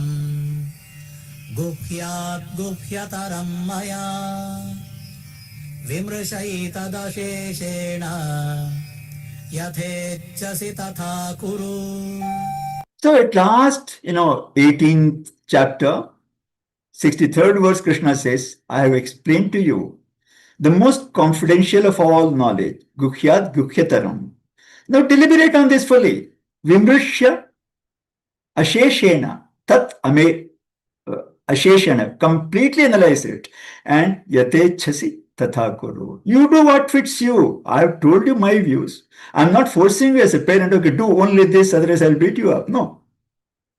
गुह्यात् गुह्यतरं मया विमृशैतदशेषेण यथेच्छसि तथा कुरु so at last, 18th chapter, 63rd verse, Krishna says, I have explained to you the most confidential of all knowledge, Guhyat Guhyataram. Now deliberate on this fully. Vimrishya Asheshena Tat Ame Asheshana. Completely analyze it. And Yatechasi Tatha Kuru. You do what fits you. I have told you my views. I'm not forcing you as a parent, okay, do only this, otherwise I'll beat you up. No.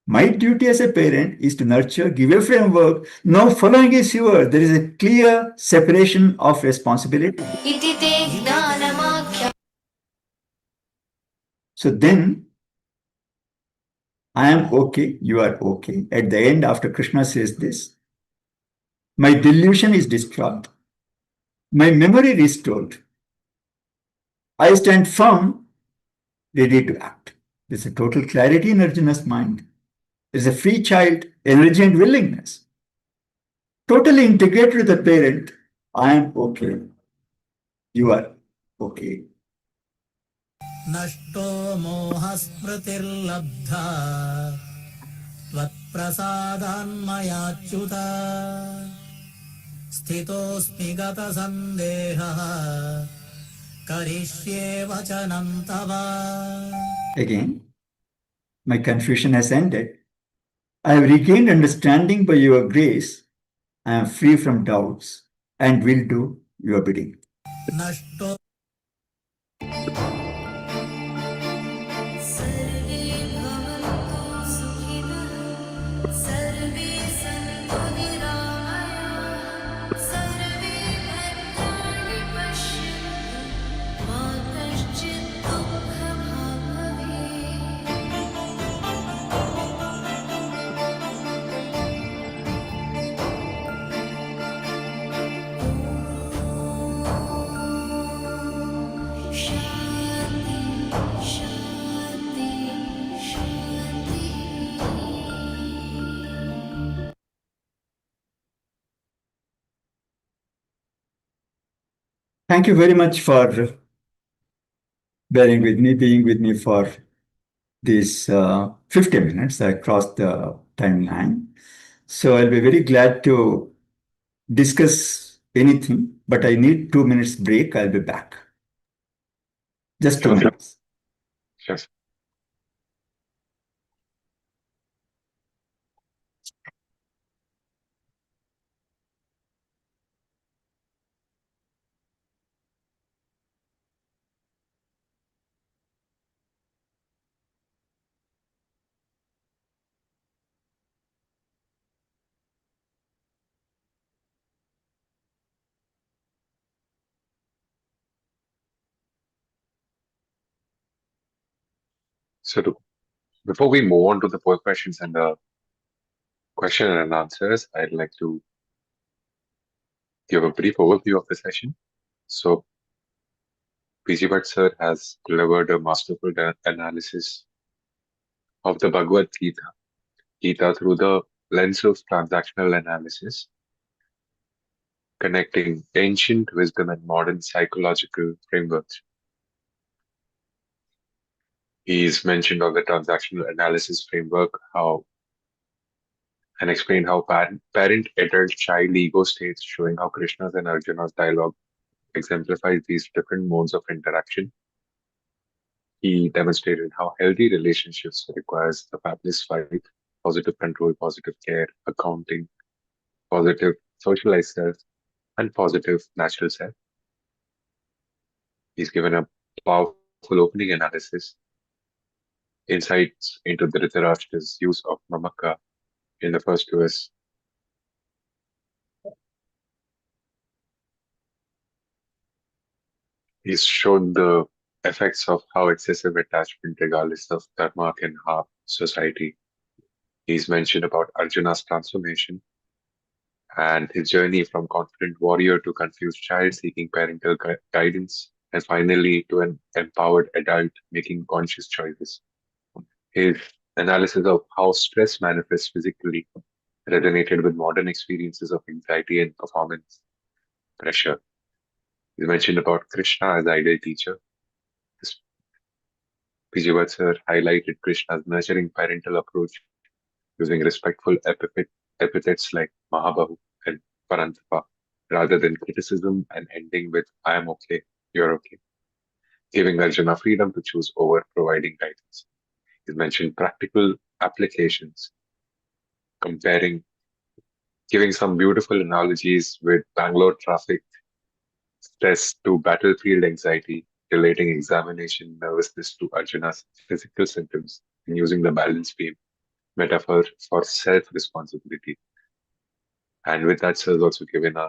My duty as a parent is to nurture, give a framework. Now following is yours. There is a clear separation of responsibility. इति ते ज्ञानमाख्या So then, I am okay, you are okay. At the end, after Krishna says this, my delusion is destroyed. My memory restored. I stand firm, ready to act. There's a total clarity in Arjuna's mind. There's a free child, energy and willingness. Totally integrated with the parent. I am okay. You are okay. नष्टो मोहस्मृतिर्लब्धा त्वत्प्रसादान्मयाच्युत स्थितोऽस्मि गतसन्देहः करिष्ये वचनं तव Again, my confusion has ended. I have regained understanding by your grace. I am free from doubts and will do your bidding. नष्टो सर्वे भवन्तु सुखिनः सर्वे सन्तु निरामयाः सर्वे भद्राणि पश्यन्तु मा कश्चित् दुःखभाग् भवेत् शान्ति शान्ति शान्तिः Thank you very much for bearing with me, being with me for these 50 minutes. I crossed the timeline. So I'll be very glad to discuss anything, but I need 2 minutes break. I'll be back. Just two Sure, sir. minutes. Sure, sir. So before we move on to the poll questions and the question and answers, I'd like to give a brief overview of the session. So PG Bhatt sir has delivered a masterful analysis of the Bhagavad Gita through the lens of transactional analysis, connecting ancient wisdom and modern psychological frameworks. He's mentioned on the transactional analysis framework and explained how parent, adult, child ego states, showing how Krishna's and Arjuna's dialogue exemplifies these different modes of interaction. He demonstrated how healthy relationships requires a fabulous fight, positive control, positive care, accounting, positive socialized self, and positive natural self. He's given a powerful opening analysis, insights into the Dhritarashtra's use of mamaka in the first verse. He's shown the effects of how excessive attachment, regardless of dharma, can harm society. He's mentioned about Arjuna's transformation and his journey from confident warrior to confused child seeking parental guidance, and finally to an empowered adult making conscious choices. His analysis of how stress manifests physically resonated with modern experiences of anxiety and performance pressure. He mentioned about Krishna as ideal teacher. PG Vatsar highlighted Krishna's nurturing parental approach using respectful epithets like Mahabahu and Parantapa rather than criticism and ending with I am okay, you're okay, giving Arjuna freedom to choose over providing guidance. He mentioned practical applications, giving some beautiful analogies with Bangalore traffic stress to battlefield anxiety, relating examination nervousness to Arjuna's physical symptoms, and using the balance beam metaphor for self-responsibility. And with that, sir has also given a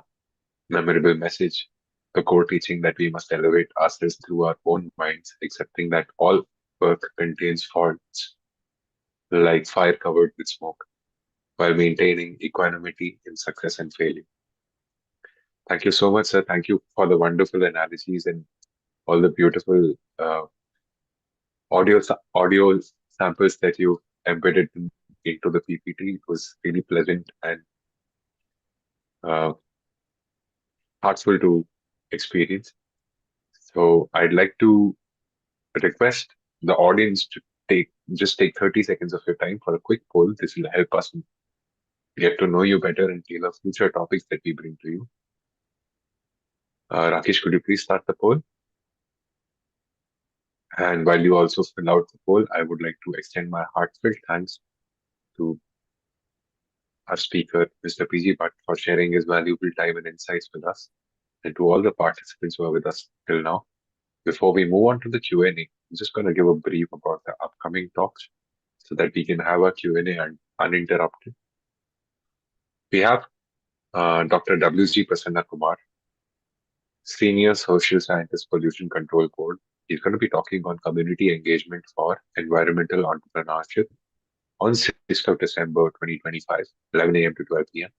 memorable message, the core teaching that we must elevate ourselves through our own minds, accepting that all work contains faults, like fire covered with smoke, while maintaining equanimity in success and failure. Thank you so much, sir. Thank you for the wonderful analogies and all the beautiful audio samples that you embedded into the PPT. It was really pleasant and uh, heartful to experience. So I'd like to request the audience to take 30 seconds of your time for a quick poll. This will help us get to know you better and tailor future topics that we bring to you. Rakesh, could you please start the poll? And while you also fill out the poll, I would like to extend my heartfelt thanks to our speaker, Mr. PG Bhatt, for sharing his valuable time and insights with us, and to all the participants who are with us till now. Before we move on to the Q&A, I'm just going to give a brief about the upcoming talks so that we can have a Q&A uninterrupted. We have Dr. W.G. Prasanna Kumar, Senior Social Scientist Pollution Control Board. He's going to be talking on community engagement for environmental entrepreneurship on 6th of December 2025, 11 a.m. to 12 p.m.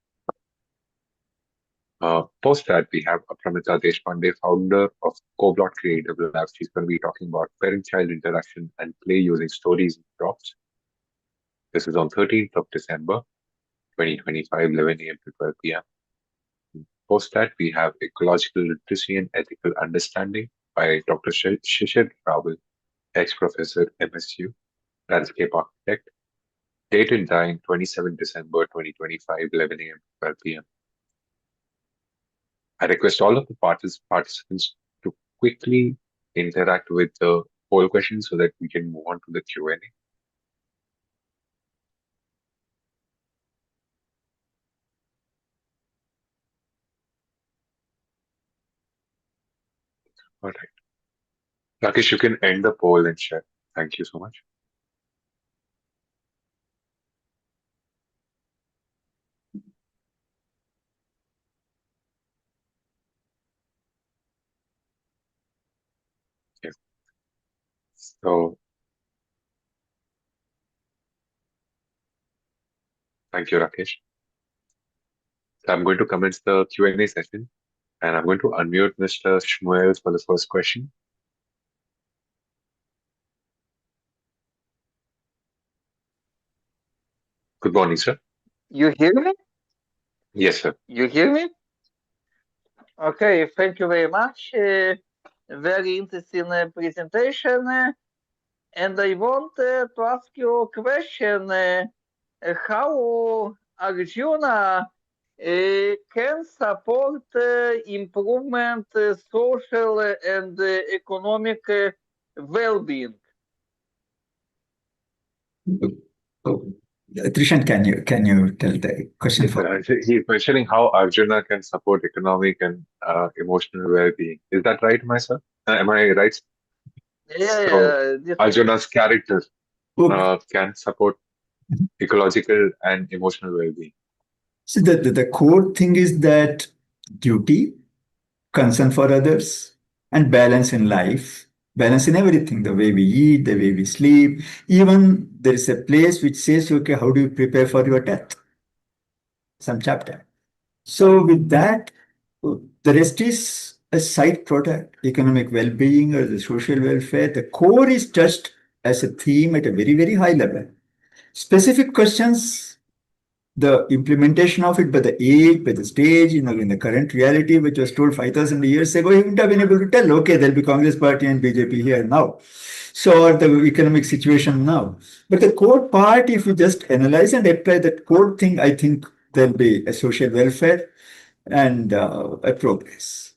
Post that, we have Apramita Deshpande, founder of Coblot Creative Labs. She's going to be talking about parent-child interaction and play using stories and props. This is on 13th of December 2025, 11 a.m. to 12 p.m. Post that, we have Ecological Literacy and Ethical Understanding by Dr. Shishir Rawal, ex-professor MSU, landscape architect. Dated dying 27 December 2025, 11 a.m. 12 p.m. I request all of the participants to quickly interact with the poll question so that we can move on to the Q&A. All right. Rakesh, you can end the poll and share. Thank you so much. Okay. So, thank you, Rakesh. So I'm going to commence the Q&A session, and I'm going to unmute Mr. Shmuel for the first question. Good morning, sir. You hear me? Yes, sir. You hear me? Okay, thank you very much. Very interesting presentation. And I want to ask you a question. How Arjuna can support improvement social and economic well-being? Oh, Trishan, can you tell the question Yes, for? sir. He's mentioning how Arjuna can support economic and emotional well-being. Is that right, my sir? Am I right? Yeah, So this Arjuna's character Okay. can support ecological and emotional well-being. So the core thing is that duty, concern for others, and balance in life, balance in everything, the way we eat, the way we sleep. Even there is a place which says, okay, how do you prepare for your death? Some chapter. So with that, the rest is a side product, economic well-being or the social welfare. The core is touched as a theme at a very, very high level. Specific questions, the implementation of it by the age, by the stage, in the current reality, which was told 5,000 years ago, you wouldn't have been able to tell, okay, there'll be Congress party and BJP here now. So, or the economic situation now. But the core part, if you just analyze and apply that core thing, I think there'll be a social welfare and a progress.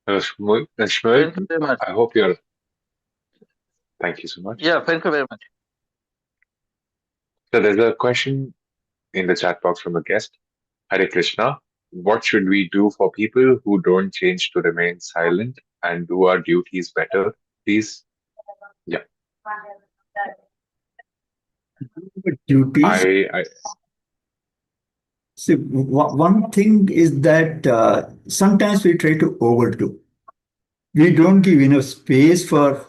Shmuel, thank you very much. I hope you're. Thank you so much. Yeah, thank you very much. So there's a question in the chat box from a guest. Hare Krishna. What should we do for people who don't change to remain silent and do our duties better? Please. Yeah. Duties. I See, one thing is that sometimes we try to overdo. We don't give enough space for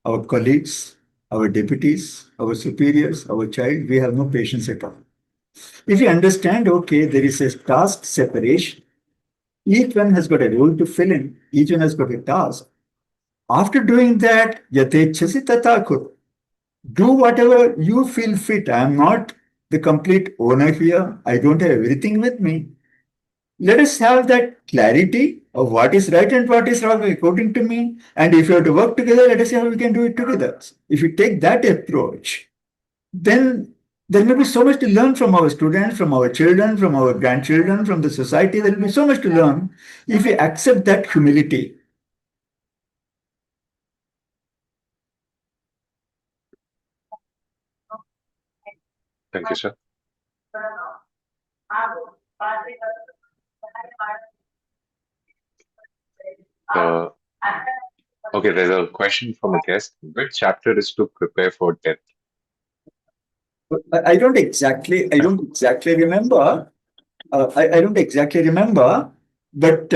our colleagues, our deputies, our superiors, our child. We have no patience at all. If you understand, okay, there is a task separation. Each one has got a role to fill in. Each one has got a task. After doing that, yatechasi tata kuru. Do whatever you feel fit. I am not the complete owner here. I don't have everything with me. Let us have that clarity of what is right and what is wrong according to me. And if you have to work together, let us see how we can do it together. If you take that approach, then there may be so much to learn from our students, from our children, from our grandchildren, from the society. There will be so much to learn if we accept that humility. Thank you, sir. Okay, there's a question from a guest. Which chapter is to prepare for death? I don't exactly remember. I don't exactly remember, but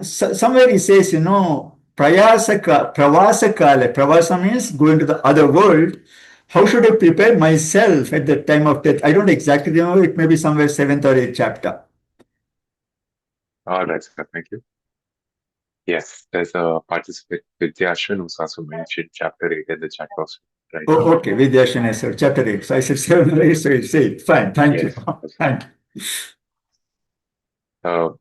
somewhere he says, pravasa means going to the other world. How should I prepare myself at the time of death? I don't exactly remember. It may be somewhere 7th or 8th chapter. All right, sir. Thank you. Yes, there's a participant, Vidyashwin, who's also mentioned chapter 8 in the chat box. Right. Oh, okay. Vidyashwin, I said chapter 8. So I said 7 or 8, so it's 8. Fine. Thank you. Yes. Thank you.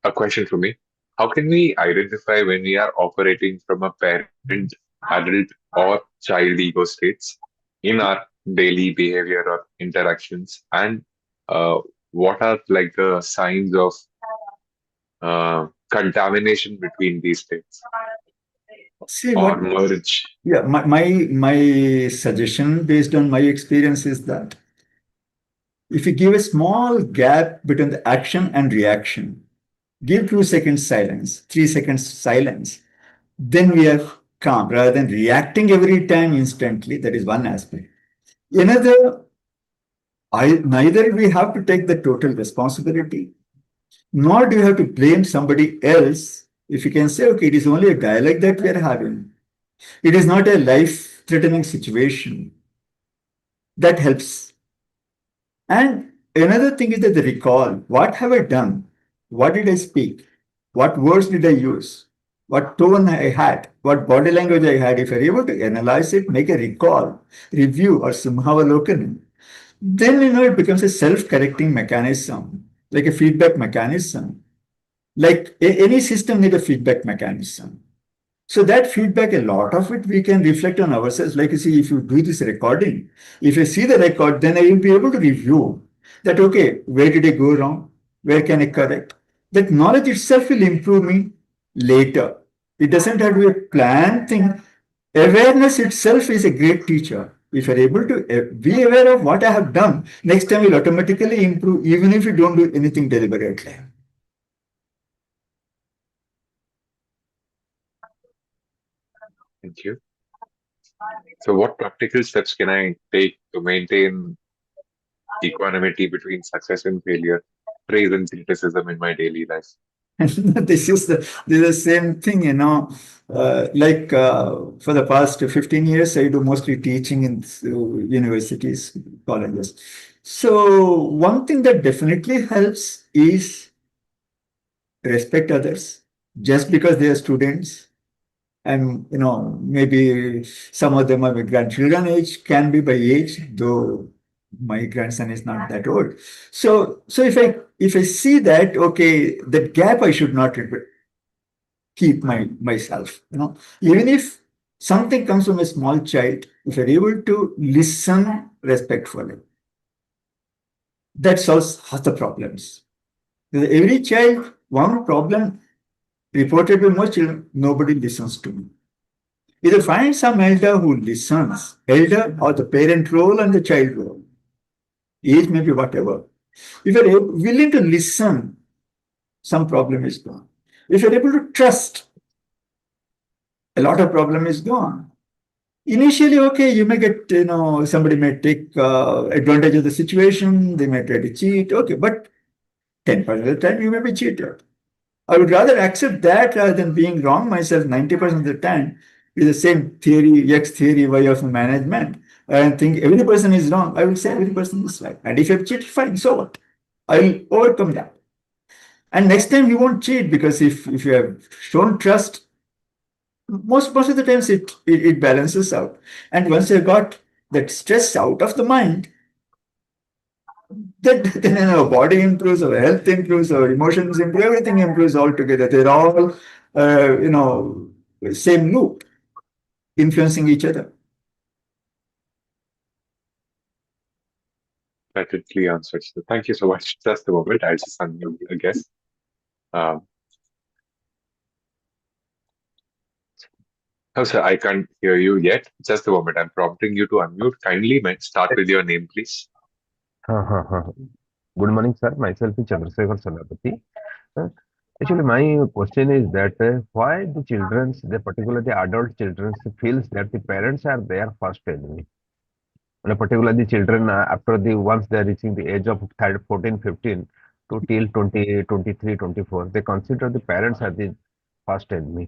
A question for me. how can we identify when we are operating from a parent, adult, or child ego states in our daily behavior or interactions? And what are like the signs of contamination between these states See or what? merge? Yeah, my suggestion based on my experience is that if you give a small gap between the action and reaction, give 2 seconds silence, 3 seconds silence, then we are calm rather than reacting every time instantly. That is one aspect. Another, neither we have to take the total responsibility, nor do you have to blame somebody else. If you can say, okay, it is only a dialogue that we are having, it is not a life threatening situation, that helps. And another thing is that the recall. What have I done? What did I speak? What words did I use? What tone I had? What body language I had? If you're able to analyze it, make a recall, review, or simhavalokanam, then it becomes a self-correcting mechanism, like a feedback mechanism. Like any system need a feedback mechanism. So that feedback, a lot of it, we can reflect on ourselves. Like you see, if you do this recording, if I see the record, then I will be able to review that, okay, where did I go wrong? Where can I correct? That knowledge itself will improve me later. It doesn't have to be a planned thing. Awareness itself is a great teacher. If you're able to be aware of what I have done, next time will automatically improve, even if you don't do anything deliberately. Thank you. So, what practical steps can I take to maintain equanimity between success and failure, praise and criticism in my daily life? This is the same thing, for the past 15 years, I do mostly teaching in universities, colleges. So one thing that definitely helps is respect others just because they are students. And, maybe some of them are my grandchildren age, can be by age, though my grandson is not that old. So if I see that, okay, that gap I should not keep myself, even if something comes from a small child, if you're able to listen respectfully, that solves half the problems. Because every child, one problem reported by most children, nobody listens to me. Either find some elder who listens, elder or the parent role and the child role, age maybe whatever. If you're willing to listen, some problem is gone. If you're able to trust, a lot of problem is gone. Initially, okay, you may get, somebody may take advantage of the situation, they may try to cheat, okay, but 10% of the time you may be cheated. I would rather accept that rather than being wrong myself 90% of the time with the same theory, X theory, Y of management. And think every person is wrong. I will say every person is right. And if I've cheated, fine, so what? I will overcome that. And next time you won't cheat because if you have shown trust, most of the times it balances out. And once you got that stress out of the mind, then our body improves, our health improves, our emotions improve, everything improves altogether. They're all, same loop, influencing each other. Perfectly answered. So, thank you so much. Just a moment. I'll just unmute, I guess. Oh, sir, I can't hear you yet. Just a moment. I'm prompting you to unmute. Kindly start with your name, please. Good morning, sir. Myself is Chandrasekhar Salapati. Actually, my question is that why do children, particularly the adult children, feels that the parents are their first enemy? And particularly the children after once they are reaching the age of 14, 15 to till 20, 23, 24, they consider the parents are the first enemy.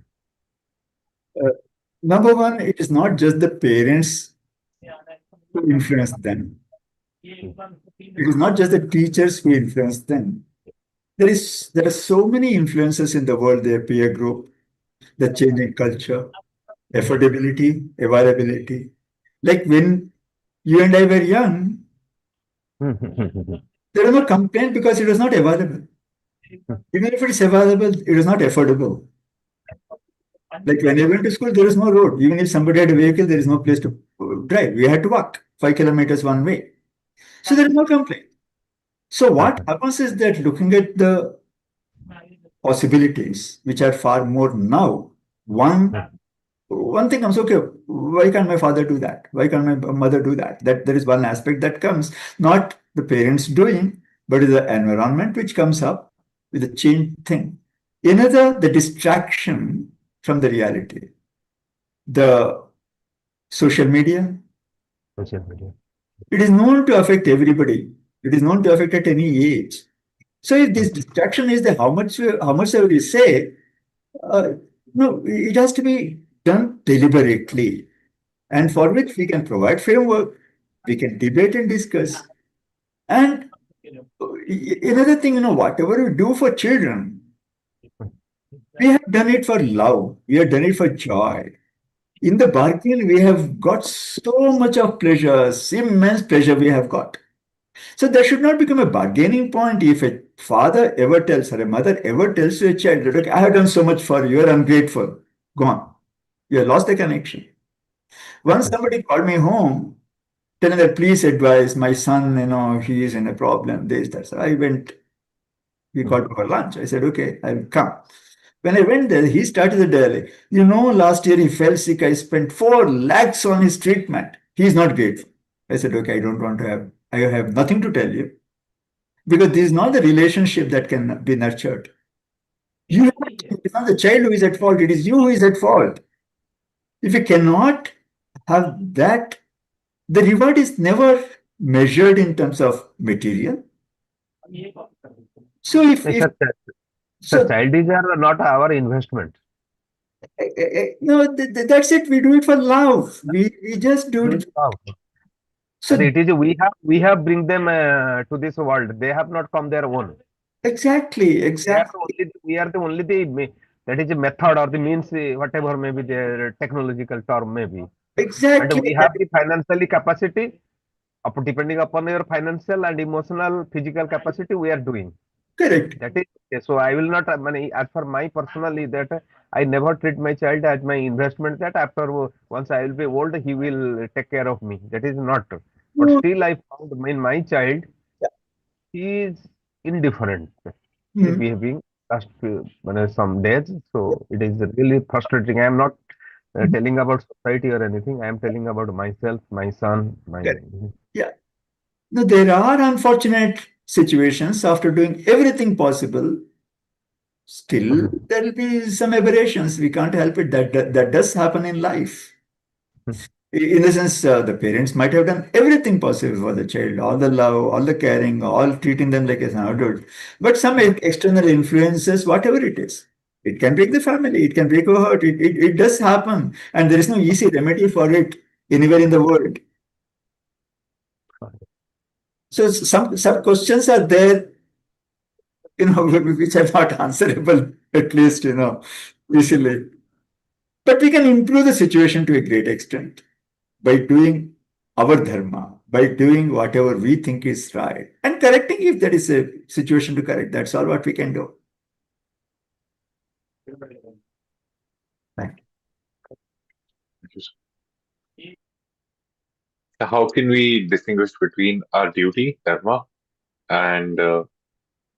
Number one, it is not just the parents who influence them. It is not just the teachers who influence them. There are so many influences in the world, their peer group, the changing culture, affordability, availability. Like when you and I were young, there was no complaint because it was not available. Even if it is available, it is not affordable. Like when I went to school, there is no road. Even if somebody had a vehicle, there is no place to drive. We had to walk 5 kilometers one way. So there is no complaint. So what happens is that looking at the possibilities, which are far more now, one thing comes, okay, why can't my father do that? Why can't my mother do that? That there is one aspect that comes, not the parents doing, but is the environment which comes up with the change thing. Another, the distraction from the reality. The social media, Social media. it is known to affect everybody. It is known to affect at any age. So if this distraction is there, how much ever we say, no, it has to be done deliberately, and for which we can provide framework, we can debate and discuss. And another thing, whatever we do for children, we have done it for love, we have done it for joy. In the bargain, we have got so much of pleasure, immense pleasure we have got. So that should not become a bargaining point if a father ever tells or a mother ever tells to a child, look, I have done so much for you, you're ungrateful. Gone. You have lost the connection. Once somebody called me home, telling that please advise my son, he is in a problem, this, that. So I went, we called for lunch. I said, okay, I'll come. When I went there, he started the dialogue. Last year he fell sick. I spent 4 lakhs on his treatment. He's not grateful. I said, okay, I have nothing to tell you. Because this is not the relationship that can be nurtured. It's not the child who is at fault, it is you who is at fault. If you cannot have that, the reward is never measured in terms of material. So Sir, child is not our investment. no, that's it. We do it for love. We just do it. So And it is we have bring them to this world. They have not come their own. exactly. We are the only that is a method or the means, whatever may be their technological term may be. And Exactly. we have the financially capacity, depending upon your financial and emotional, physical capacity, we are doing. Correct. That is, so I will not, as for my personally, that I never treat my child as my investment, that after once I will be old, he will take care of me. That is not. But No. still, I found in my child, he is indifferent. He is Hmm. behaving some days. So it is really frustrating. I am not telling about society or anything. I am telling about myself, my son, my. Correct. Yeah. No, there are unfortunate situations after doing everything possible. Still, there will be some aberrations. We can't help it. That does happen in life. In the sense, the parents might have done everything possible for the child, all the love, all the caring, all treating them like an adult. But some external influences, whatever it is, it can break the family, it can break a heart. It does happen. And there is no easy remedy for it anywhere in the world. So some questions are there, which are not answerable, at least, easily. But we can improve the situation to a great extent by doing our dharma, by doing whatever we think is right, and correcting if there is a situation to correct. That's all what we can do. Thank you. How can we distinguish between our duty, dharma, and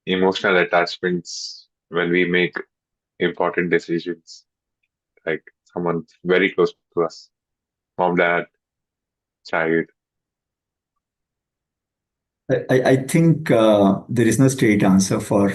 emotional attachments when we make important decisions, like someone very close to us, mom, dad, child? I think there is no straight answer for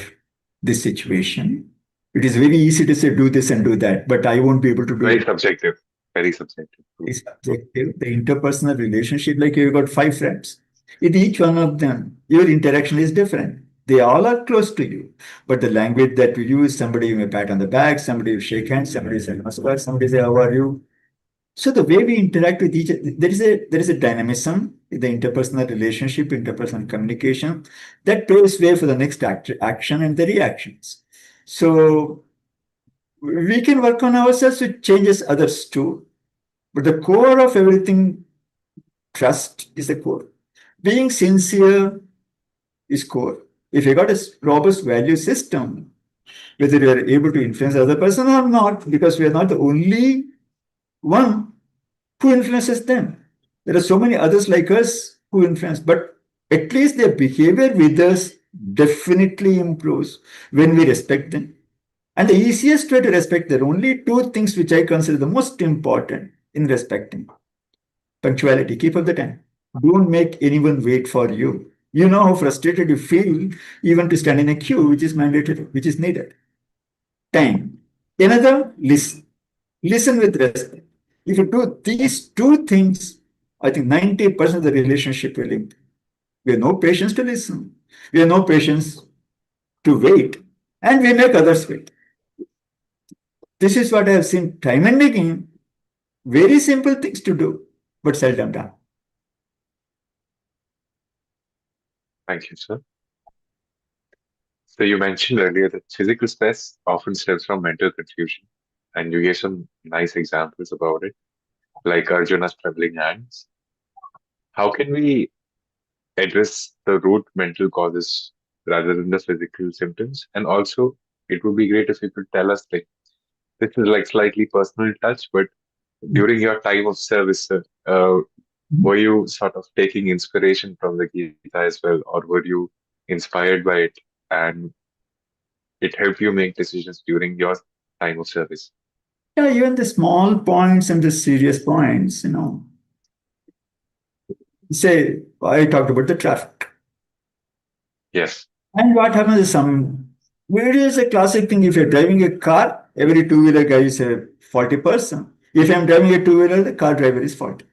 this situation. It is very easy to say do this and do that, but I won't be able to do Very it. subjective. Very subjective. It's subjective. The interpersonal relationship, like you've got 5 friends. In each one of them, your interaction is different. They all are close to you, but the language that we use, somebody you may pat on the back, somebody you shake hands, somebody say namaskar, somebody say how are you. So the way we interact with each, there is a dynamism in the interpersonal relationship, interpersonal communication that paves way for the next action and the reactions. So we can work on ourselves, which changes others too. But the core of everything, trust is the core. Being sincere is core. If you got a robust value system, whether you are able to influence the other person or not, because we are not the only one who influences them. There are so many others like us who influence, but at least their behavior with us definitely improves when we respect them. And the easiest way to respect, there are only two things which I consider the most important in respecting. Punctuality, keep up the time. Don't make anyone wait for you. You know how frustrated you feel even to stand in a queue, which is mandatory, which is needed. Time. Another, listen. Listen with respect. If you do these two things, I think 90% of the relationship will improve. We have no patience to listen. We have no patience to wait. And we make others wait. This is what I have seen time and again. Very simple things to do, but seldom done. Thank you, sir. So you mentioned earlier that physical stress often stems from mental confusion, and you gave some nice examples about it, like Arjuna's trembling hands. How can we address the root mental causes rather than the physical symptoms? And also, it would be great if you could tell us, like, this is like slightly personal touch, but during your time of service, sir, were you sort of taking inspiration from the Gita as well, or were you inspired by it and it helped you make decisions during your time of service? Yeah, even the small points and the serious points, Say, I talked about the traffic. Yes. And what happens is where is a classic thing. If you're driving a car, every two-wheeler guy is a 40 person. If I'm driving a two-wheeler, the car driver is 40.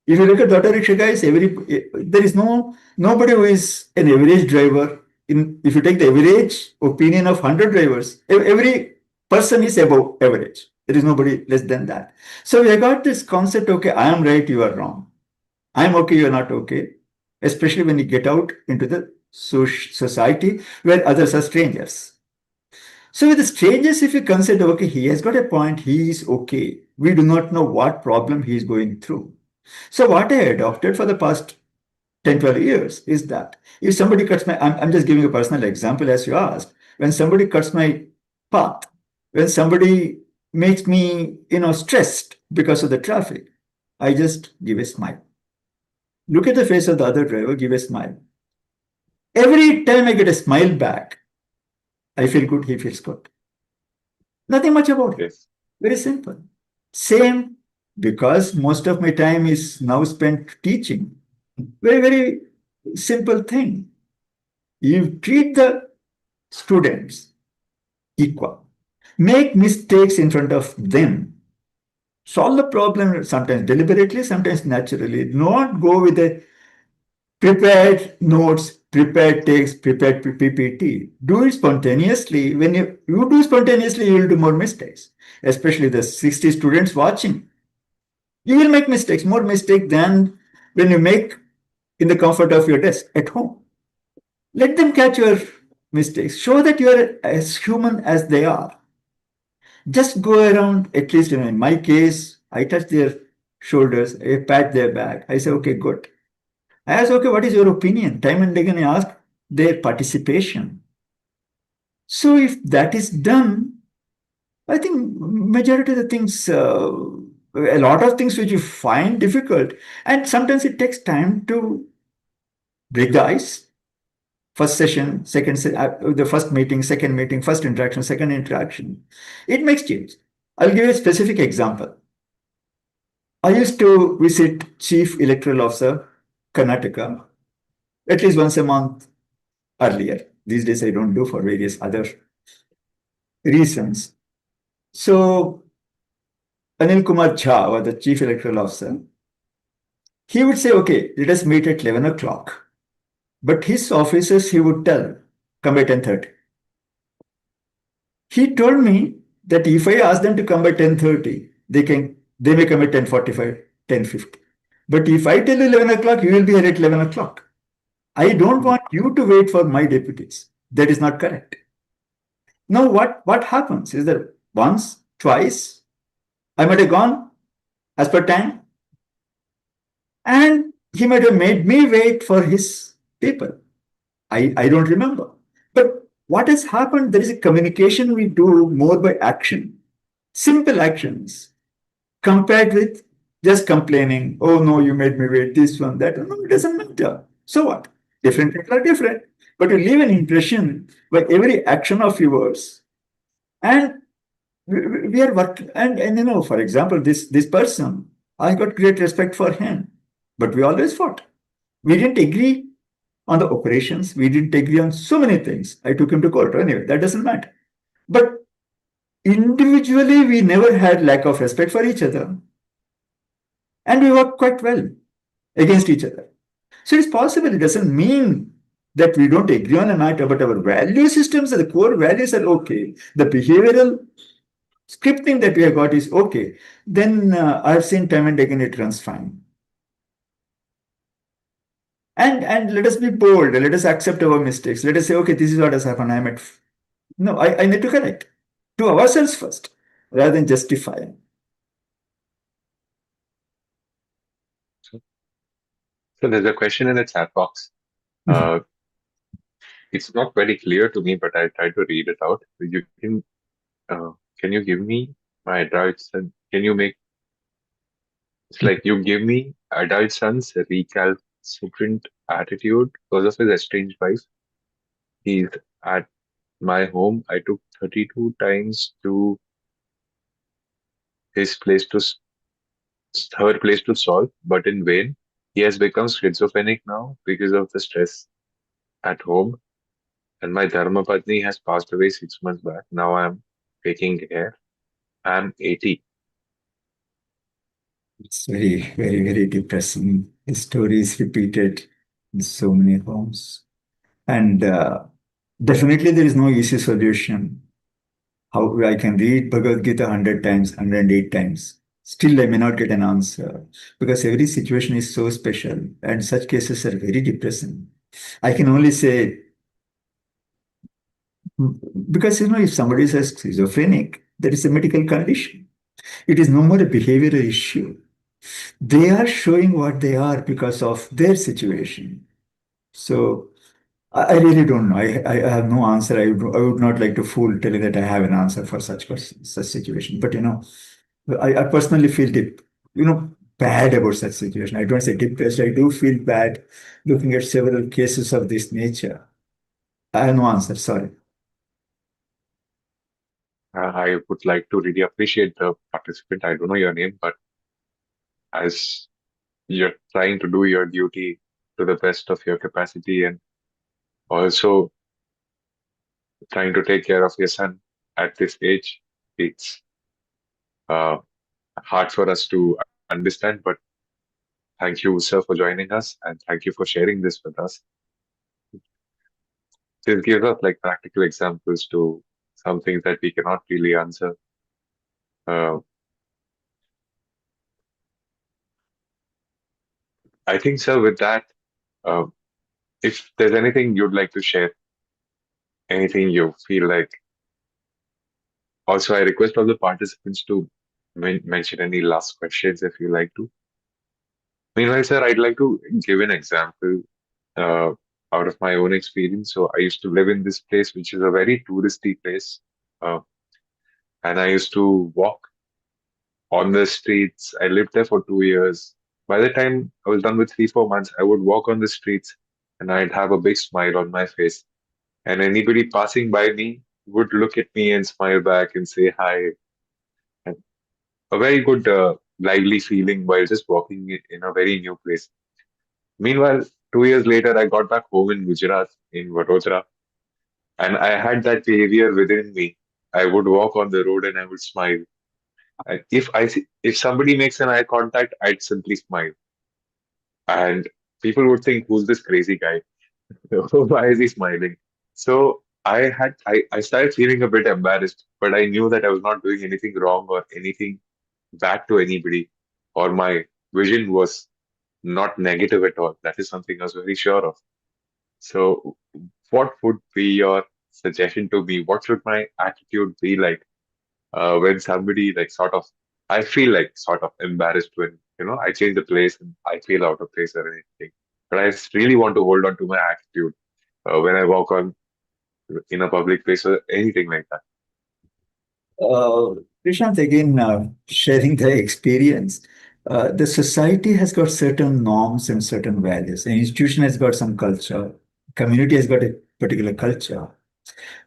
If you look at the auto rickshaw guys, there is nobody who is an average driver. If you take the average opinion of 100 drivers, every person is above average. There is nobody less than that. So we have got this concept, okay, I am right, you are wrong. I am okay, you are not okay. Especially when you get out into the society where others are strangers. So with the strangers, if you consider, okay, he has got a point, he is okay. We do not know what problem he is going through. So what I adopted for the past 10, 12 years is that if somebody cuts I'm just giving a personal example as you asked, when somebody cuts my path, when somebody makes me, stressed because of the traffic, I just give a smile. Look at the face of the other driver, give a smile. Every time I get a smile back, I feel good, he feels good. Nothing much about it. Yes. Very simple. Same, because most of my time is now spent teaching. Very, very simple thing. You treat the students equal. Make mistakes in front of them. Solve the problem sometimes deliberately, sometimes naturally. Not go with a prepared notes, prepared text, prepared PPT. Do it spontaneously. When you do spontaneously, you will do more mistakes, especially the 60 students watching. You will make mistakes, more mistakes than when you make in the comfort of your desk at home. Let them catch your mistakes. Show that you are as human as they are. Just go around, at least in my case, I touch their shoulders, I pat their back. I say, okay, good. I ask, okay, what is your opinion? Time and again, I ask their participation. So if that is done, I think majority of the things, a lot of things which you find difficult, and sometimes it takes time to break the ice. First session, the first meeting, second meeting, first interaction, second interaction. It makes change. I'll give you a specific example. I used to visit Chief Electoral Officer, Karnataka, at least once a month earlier. These days I don't do for various other reasons. So Anil Kumar Jha, or the Chief Electoral Officer, he would say, okay, let us meet at 11 o'clock. But his officers, he would tell, come by 10:30. He told me that if I ask them to come by 10:30, they may come at 10:45, 10:50. But if I tell you 11 o'clock, you will be here at 11 o'clock. I don't want you to wait for my deputies. That is not correct. Now, what happens is that once, twice, I might have gone as per time, and he might have made me wait for his people. I don't remember. But what has happened? There is a communication we do more by action, simple actions, compared with just complaining. Oh no, you made me wait this one, that. No, it doesn't matter. So what? Different people are different. But you leave an impression by every action of yours. And we are working. And for example, this person, I got great respect for him. But we always fought. We didn't agree on the operations. We didn't agree on so many things. I took him to court. Anyway, that doesn't matter. But individually, we never had lack of respect for each other. And we worked quite well against each other. So it's possible. It doesn't mean that we don't agree on a matter, but our value systems and the core values are okay. The behavioral scripting that we have got is okay. Then I've seen time and again it runs fine. And let us be bold. Let us accept our mistakes. Let us say, okay, this is what has happened. I'm at. No, I need to correct to ourselves first, rather than justifying. So there's a question in the chat box. It's not very clear to me, but I tried to read it out. Can you give me my adult son? Can you make it's like you give me adult son's recalcitrant attitude because of his estranged wife. He's at my home. I took 32 times to his place to her place to solve, but in vain. He has become schizophrenic now because of the stress at home. And my Dharma Patni has passed away 6 months back. Now I'm taking care. I'm 80. It's very, very, very depressing. The story is repeated in so many homes. And definitely there is no easy solution. How I can read Bhagavad Gita 100 times, 108 times. Still, I may not get an answer because every situation is so special and such cases are very depressing. I can only say, because if somebody is schizophrenic, that is a medical condition. It is no more a behavioral issue. They are showing what they are because of their situation. So I really don't know. I have no answer. I would not like to fool telling that I have an answer for such person, such situation. But I personally feel bad about such situation. I don't say depressed. I do feel bad looking at several cases of this nature. I have no answer. Sorry. I would like to really appreciate the participant. I don't know your name, but as you're trying to do your duty to the best of your capacity and also trying to take care of your son at this age, it's uh, hard for us to understand. But thank you, sir, for joining us and thank you for sharing this with us. This gives us like practical examples to some things that we cannot really answer. Uh, I think, sir, with that, uh, if there's anything you'd like to share, anything you feel like. Also, I request all the participants to mention any last questions if you like to. Meanwhile, sir, I'd like to give an example uh, out of my own experience. So I used to live in this place, which is a very touristy place, uh, and I used to walk on the streets. I lived there for 2 years. By the time I was done with 3, 4 months, I would walk on the streets and I'd have a big smile on my face. And anybody passing by me would look at me and smile back and say hi. And a very good, lively feeling while just walking in a very new place. Meanwhile, 2 years later, I got back home in Gujarat, in Vadodara, and I had that behavior within me. I would walk on the road and I would smile. And if somebody makes an eye contact, I'd simply smile. And people would think, who's this crazy guy? Why is he smiling? So I started feeling a bit embarrassed, but I knew that I was not doing anything wrong or anything bad to anybody, or my vision was not negative at all. That is something I was very sure of. So, what would be your suggestion to me? What should my attitude be like when somebody like sort of I feel like sort of embarrassed when I change the place and I feel out of place or anything, but I really want to hold on to my attitude. when I walk on in a public place or anything like that. Prashant, again, sharing the experience. The society has got certain norms and certain values. An institution has got some culture. Community has got a particular culture.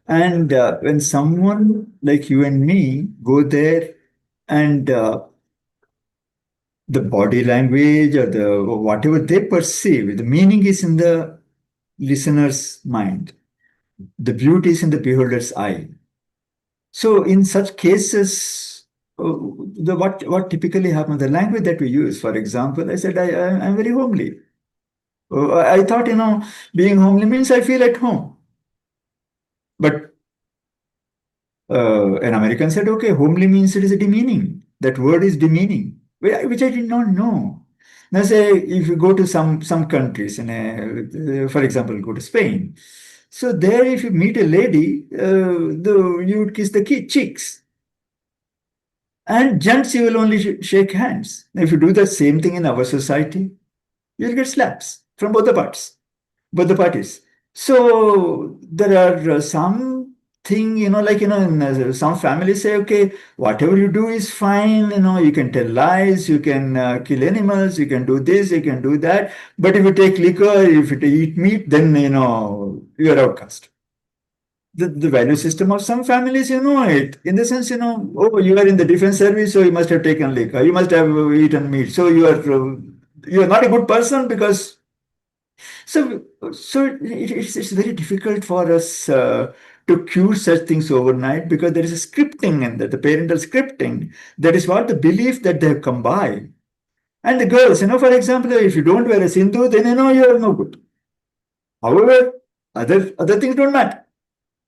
And when someone like you and me go there and the body language or the whatever they perceive, the meaning is in the listener's mind. The beauty is in the beholder's eye. So in such cases, what typically happens, the language that we use, for example, I said, I'm very homely. I thought, being homely means I feel at home. But an American said, okay, homely means it is demeaning. That word is demeaning, which I did not know. Now, say if you go to some countries, for example, go to Spain. So there, if you meet a lady, you would kiss the cheeks. And gents, you will only shake hands. Now, if you do the same thing in our society, you'll get slaps from both the parties. So there are some thing, some families say, okay, whatever you do is fine. You can tell lies, you can kill animals, you can do this, you can do that. But if you take liquor, if you eat meat, then you are outcast. The value system of some families, it in the sense, oh, you are in the defense service, so you must have taken liquor, you must have eaten meat, so you are not a good person because. So it's very difficult for us to cure such things overnight because there is a scripting in that, the parental scripting. That is what the belief that they have come by. And the girls, for example, if you don't wear a sindhu, then you are no good. However, other things don't matter.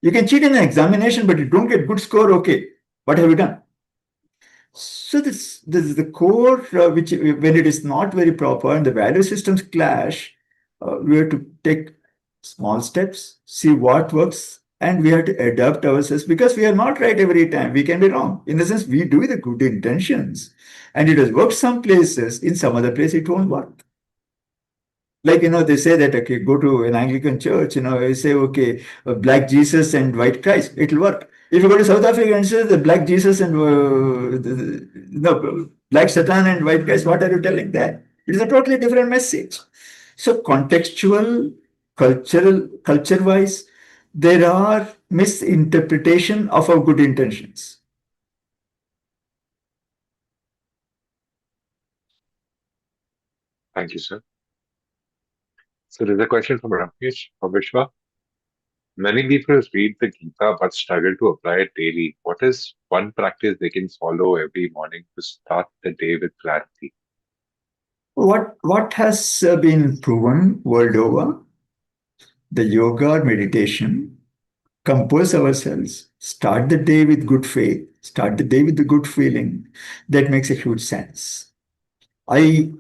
You can cheat in an examination, but you don't get good score. Okay, what have you done? So this is the core, which when it is not very proper and the value systems clash, we have to take small steps, see what works, and we have to adapt ourselves because we are not right every time. We can be wrong. In the sense, we do the good intentions, and it has worked some places. In some other place, it won't work. Like, they say that, okay, go to an Anglican church, they say, okay, black Jesus and white Christ, it'll work. If you go to South Africa and say the black Jesus and black Satan and white Christ, what are you telling that? It is a totally different message. So contextual, culture-wise, there are misinterpretation of our good intentions. Thank you, sir. So there's a question from Ramesh from Vishwa. Many people read the Gita but struggle to apply it daily. What is one practice they can follow every morning to start the day with clarity? What has been proven world over? The yoga or meditation, compose ourselves, start the day with good faith, start the day with the good feeling. That makes a huge sense. I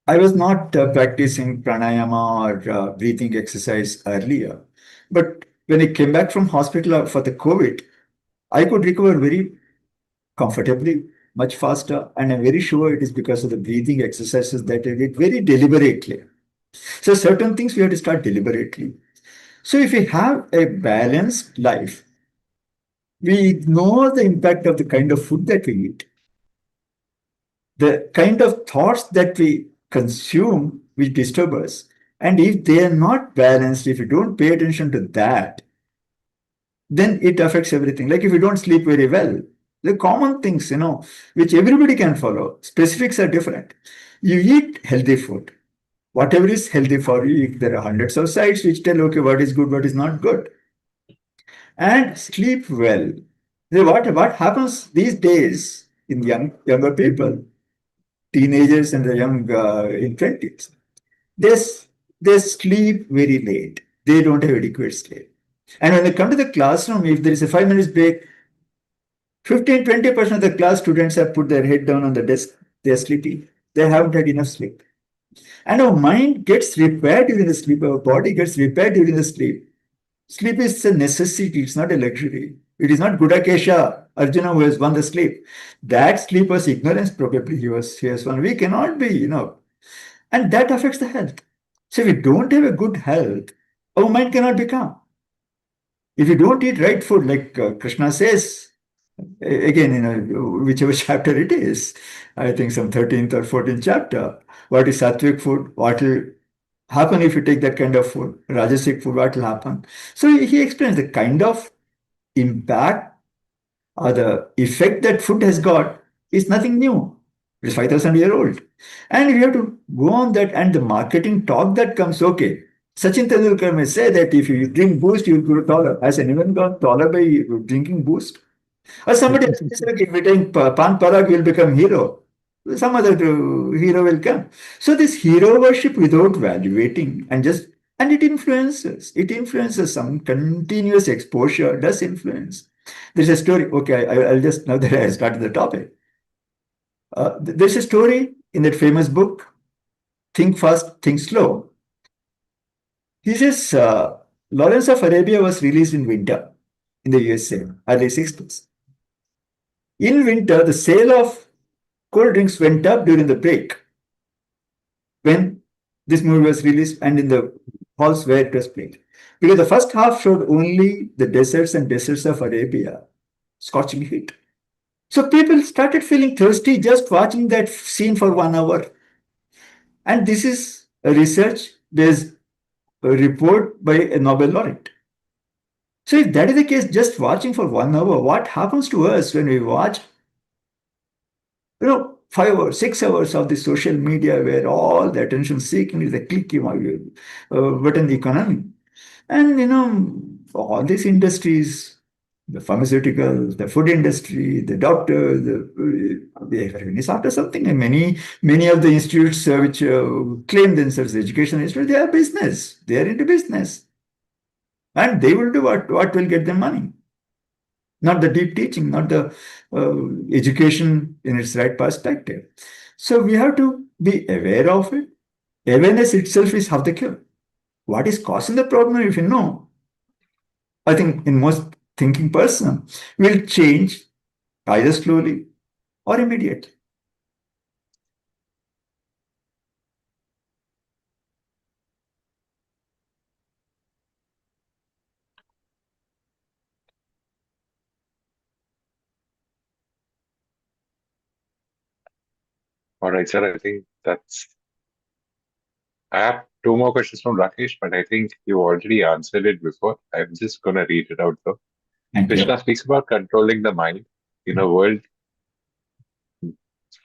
was not practicing pranayama or breathing exercise earlier, but when I came back from hospital for the COVID, I could recover very comfortably, much faster, and I'm very sure it is because of the breathing exercises that I did very deliberately. So certain things we have to start deliberately. So if we have a balanced life, we ignore the impact of the kind of food that we eat, the kind of thoughts that we consume which disturb us. And if they are not balanced, if you don't pay attention to that, then it affects everything. Like if you don't sleep very well, the common things, which everybody can follow, specifics are different. You eat healthy food. Whatever is healthy for you, there are hundreds of sites which tell, okay, what is good, what is not good. And sleep well. What happens these days in younger people, teenagers and the young in 20s, they sleep very late. They don't have adequate sleep. And when they come to the classroom, if there is a 5 minutes break, 15-20% of the class students have put their head down on the desk. They are sleepy. They haven't had enough sleep. And our mind gets repaired during the sleep. Our body gets repaired during the sleep. Sleep is a necessity. It's not a luxury. It is not Gudakesha, Arjuna, who has won the sleep. That sleep was ignorance, probably he has won. We cannot be, and that affects the health. So if we don't have a good health, our mind cannot be calm. If you don't eat right food, like Krishna says, again, whichever chapter it is, I think some 13th or 14th chapter, what is sattvic food, what will happen if you take that kind of food, rajasic food, what will happen. So he explains the kind of impact or the effect that food has got is nothing new. It's 5,000 year old. And we have to go on that, and the marketing talk that comes, okay. Sachin Tendulkar may say that if you drink boost, you'll grow taller. Has anyone gone taller by drinking boost? Or somebody else says, okay, if we take Pan Parag, will become hero. Some other hero will come. So this hero worship without evaluating and it influences. It influences. Some continuous exposure does influence. There's a story. Okay, I'll just, now that I started the topic. There's a story in that famous book, Think Fast, Think Slow. He says Lawrence of Arabia was released in winter in the USA, early 60s. In winter, the sale of cold drinks went up during the break when this movie was released and in the halls where it was played. Because the first half showed only the deserts and deserts of Arabia, scorching heat. So people started feeling thirsty just watching that scene for 1 hour. And this is a research, there's a report by a Nobel laureate. So if that is the case, just watching for 1 hour, what happens to us when we watch 5 or 6 hours of the social media where all the attention seeking is the clicking button economy. And all these industries, the pharmaceuticals, the food industry, the doctors, they are after something. And many of the institutes which claim themselves education institutes, they are business. They are into business. And they will do what will get them money. Not the deep teaching, not the education in its right perspective. So we have to be aware of it. Awareness itself is half the cure. What is causing the problem, if you know, I think in most thinking person, will change either slowly or immediately. All right, sir. I think I have two more questions from Rakesh, but I think you already answered it before. I'm just going to read it out though. Thank you. Krishna speaks about controlling the mind in a world,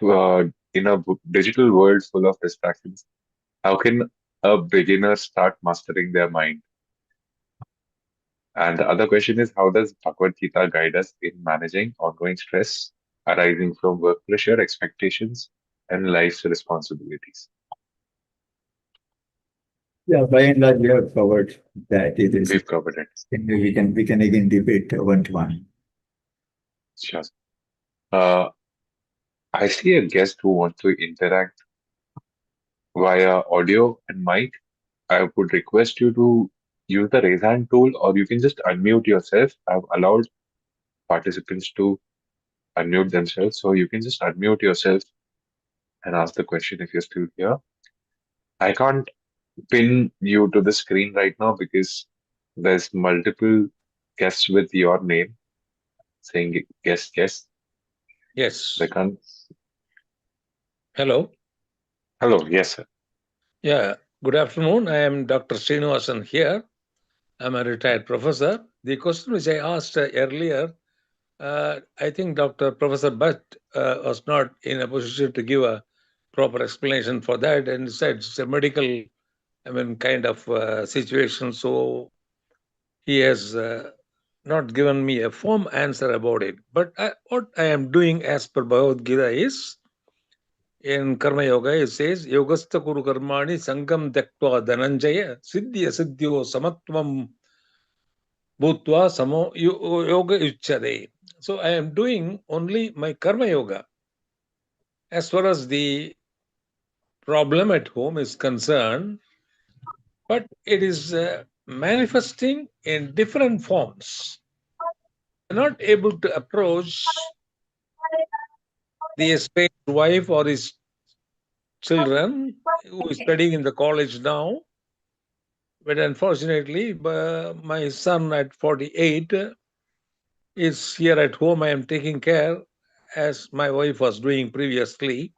in a digital world full of distractions. How can a beginner start mastering their mind? And the other question is, how does Bhagavad Gita guide us in managing ongoing stress arising from work pressure, expectations, and life's responsibilities? Yeah, by and large, we have covered that. It is. We've covered it. We can again debate one to one. Sure. I see a guest who wants to interact via audio and mic. I would request you to use the raise hand tool, or you can just unmute yourself. I've allowed participants to unmute themselves, so you can just unmute yourself and ask the question if you're still here. I can't pin you to the screen right now because there's multiple guests with your name saying guest. Yes. They can't. Hello. Hello, yes, sir. Yeah. Good afternoon. I am Dr. Srinivasan here. I'm a retired professor. The question which I asked earlier, I think Dr. Professor Bhatt was not in a position to give a proper explanation for that, and said it's a medical, kind of situation. So he has not given me a firm answer about it. But what I am doing as per Bhagavad Gita is, in Karma Yoga, it says, Yogastha Kuru Karmani Sangam Dektva Dhananjaya Siddhya Siddhyo Samatvam Bhutva Samo Yoga Uchade. So I am doing only my Karma Yoga. As far as the problem at home is concerned, but it is manifesting in different forms. I'm not able to approach the estranged wife or his children who is studying in the college now But unfortunately, my son at 48 is here at home. I am taking care as my wife was doing previously,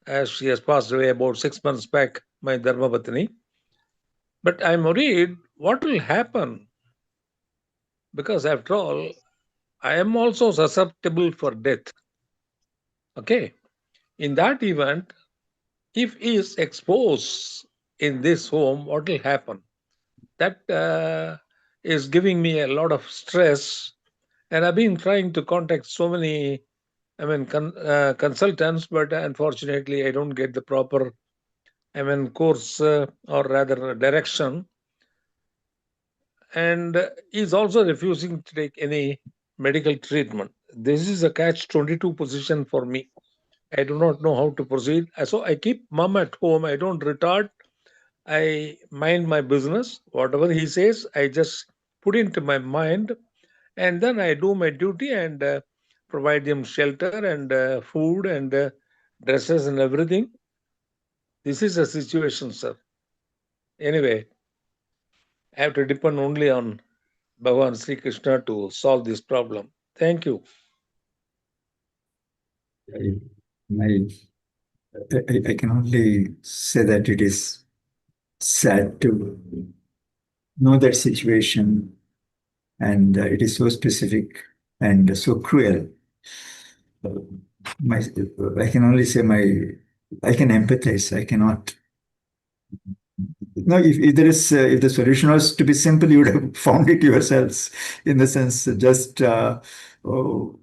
as she has passed away about 6 months back, my Dharmapatni. But I'm worried what will happen because, after all, I am also susceptible for death. Okay. In that event, if he is exposed in this home, what will happen? That is giving me a lot of stress. And I've been trying to contact so many, consultants, but unfortunately, I don't get the proper, course or rather direction. And he's also refusing to take any medical treatment. This is a catch-22 position for me. I do not know how to proceed. So I keep mum at home. I don't retard. I mind my business. Whatever he says, I just put into my mind, and then I do my duty and provide them shelter and food and dresses and everything. This is a situation, sir. Anyway, I have to depend only on Bhagavan Sri Krishna to solve this problem. Thank you. I can only say that it is sad to know that situation, and it is so specific and so cruel. I can only say I can empathize. I cannot. No, if there is if the solution was to be simple, you would have found it yourselves. In the sense, just oh,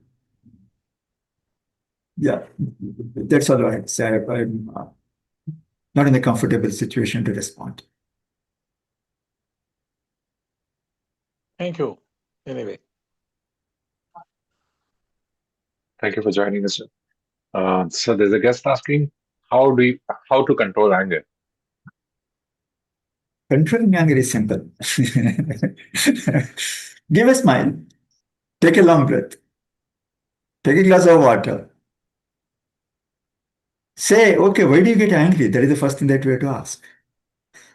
yeah, that's all I have to say. I'm not in a comfortable situation to respond. Thank you. Anyway. Thank you for joining us. So there's a guest asking, how to control anger? Controlling anger is simple. Give a smile, take a long breath, take a glass of water. Say, okay, why do you get angry? That is the first thing that we have to ask.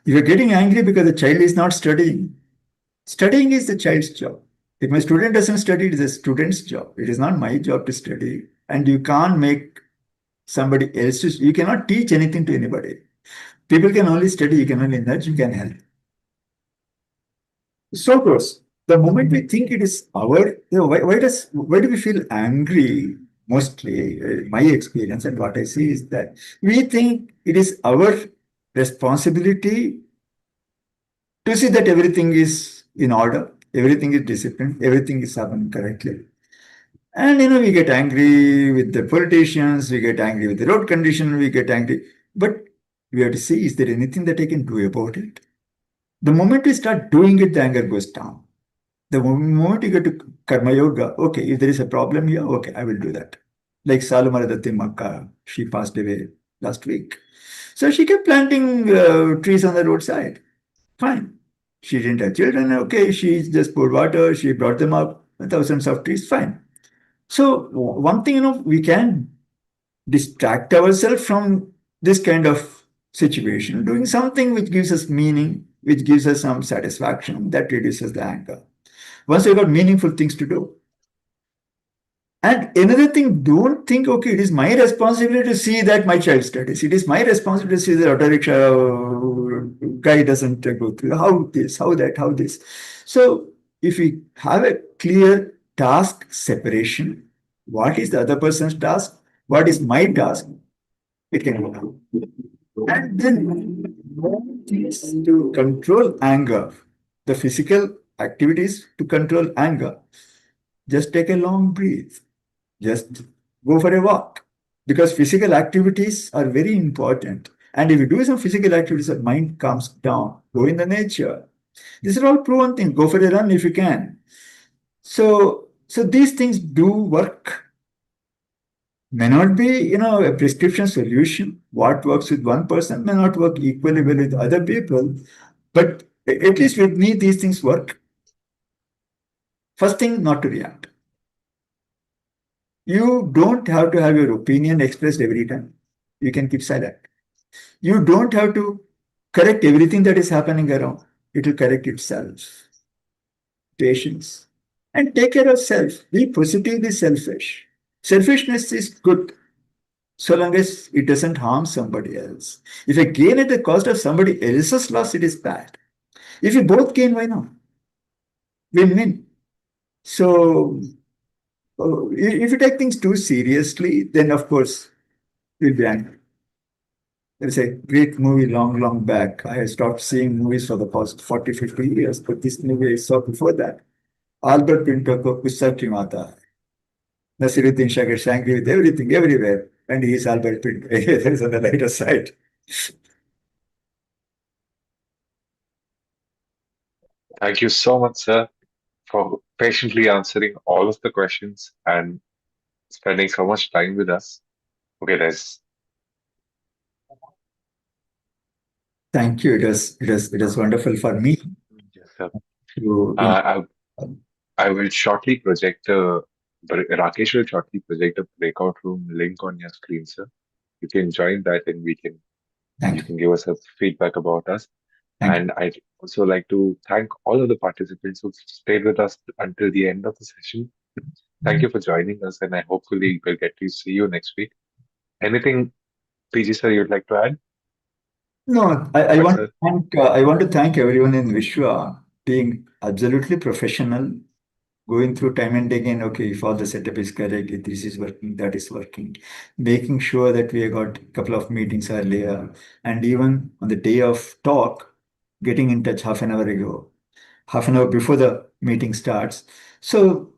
If you're getting angry because the child is not studying, studying is the child's job. If my student doesn't study, it is a student's job. It is not my job to study. And you can't make somebody else's, you cannot teach anything to anybody. People can only study, you can only nudge, you can help. So gross. The moment we think it is our, why do we feel angry? Mostly, my experience and what I see is that we think it is our responsibility to see that everything is in order, everything is disciplined, everything is happening correctly. And we get angry with the politicians, we get angry with the road condition, we get angry. But we have to see, is there anything that I can do about it? The moment we start doing it, the anger goes down. The moment you get to karma yoga, okay, if there is a problem here, okay, I will do that. Like Salumaradati Makka, she passed away last week. So she kept planting trees on the roadside. Fine. She didn't have children, okay, she just poured water, she brought them up, thousands of trees, fine. So one thing, we can distract ourselves from this kind of situation, doing something which gives us meaning, which gives us some satisfaction, that reduces the anger. Once you've got meaningful things to do. And another thing, don't think, okay, it is my responsibility to see that my child studies. It is my responsibility to see that auto rickshaw guy doesn't go through. How this, how that, how this. So if we have a clear task separation, what is the other person's task? What is my task? It can go. And then things to control anger, the physical activities to control anger. Just take a long breath. Just go for a walk. Because physical activities are very important. And if you do some physical activities, the mind calms down. Go in the nature. These are all proven things. Go for a run if you can. So these things do work. May not be, a prescription solution. What works with one person may not work equally well with other people. But at least with me, these things work. First thing, not to react. You don't have to have your opinion expressed every time. You can keep silent. You don't have to correct everything that is happening around. it will correct itself. Patience. And take care of self. Be positively selfish. Selfishness is good so long as it doesn't harm somebody else. If you gain at the cost of somebody else's loss, it is bad. If you both gain, why not? Win-win. So if you take things too seriously, then of course we'll be angry. There's a great movie long back. I stopped seeing movies for the past 40, 50 years, but this movie I saw before that. Albert Pinto ko gussa kyun aata hai? Nasiruddin Shah gets angry with everything, everywhere. And he is Albert Pinto. There is on the lighter side. Thank you so much, sir, for patiently answering all of the questions and spending so much time with us. Okay, there's Thank you. It was wonderful for me yes, sir. to I will shortly project Rakesh will shortly project a breakout room link on your screen, sir. You can join that and you thank you. can give us a feedback about us. Thank And I'd also like to thank all of the participants who stayed with us until the end of the session. Thank you for joining us, and I hopefully will get to see you next week. Anything, PG sir, you'd like to add? No, But sir, I want to thank everyone in Vishwa being absolutely professional, going through time and again, okay, if all the setup is correct, if this is working, that is working, making sure that we got a couple of meetings earlier, and even on the day of talk, getting in touch half an hour ago, half an hour before the meeting starts. So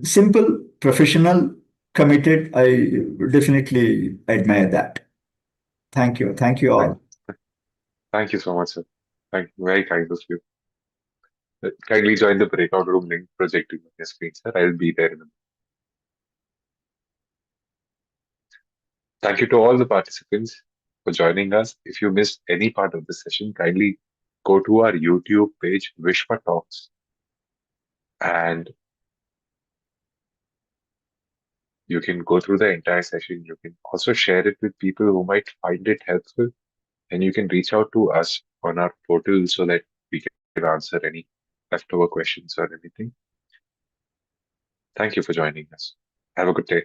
simple, professional, committed. I definitely admire that. Thank you. Thank you thank, all. thank you so much, sir. Thank you. Very kind of you. Kindly join the breakout room link projecting on your screen, sir. I'll be there in a minute. Thank you to all the participants for joining us. If you missed any part of the session, kindly go to our YouTube page, Vishwa Talks, and you can go through the entire session. You can also share it with people who might find it helpful, and you can reach out to us on our portal so that we can answer any leftover questions or anything. Thank you for joining us. Have a good day.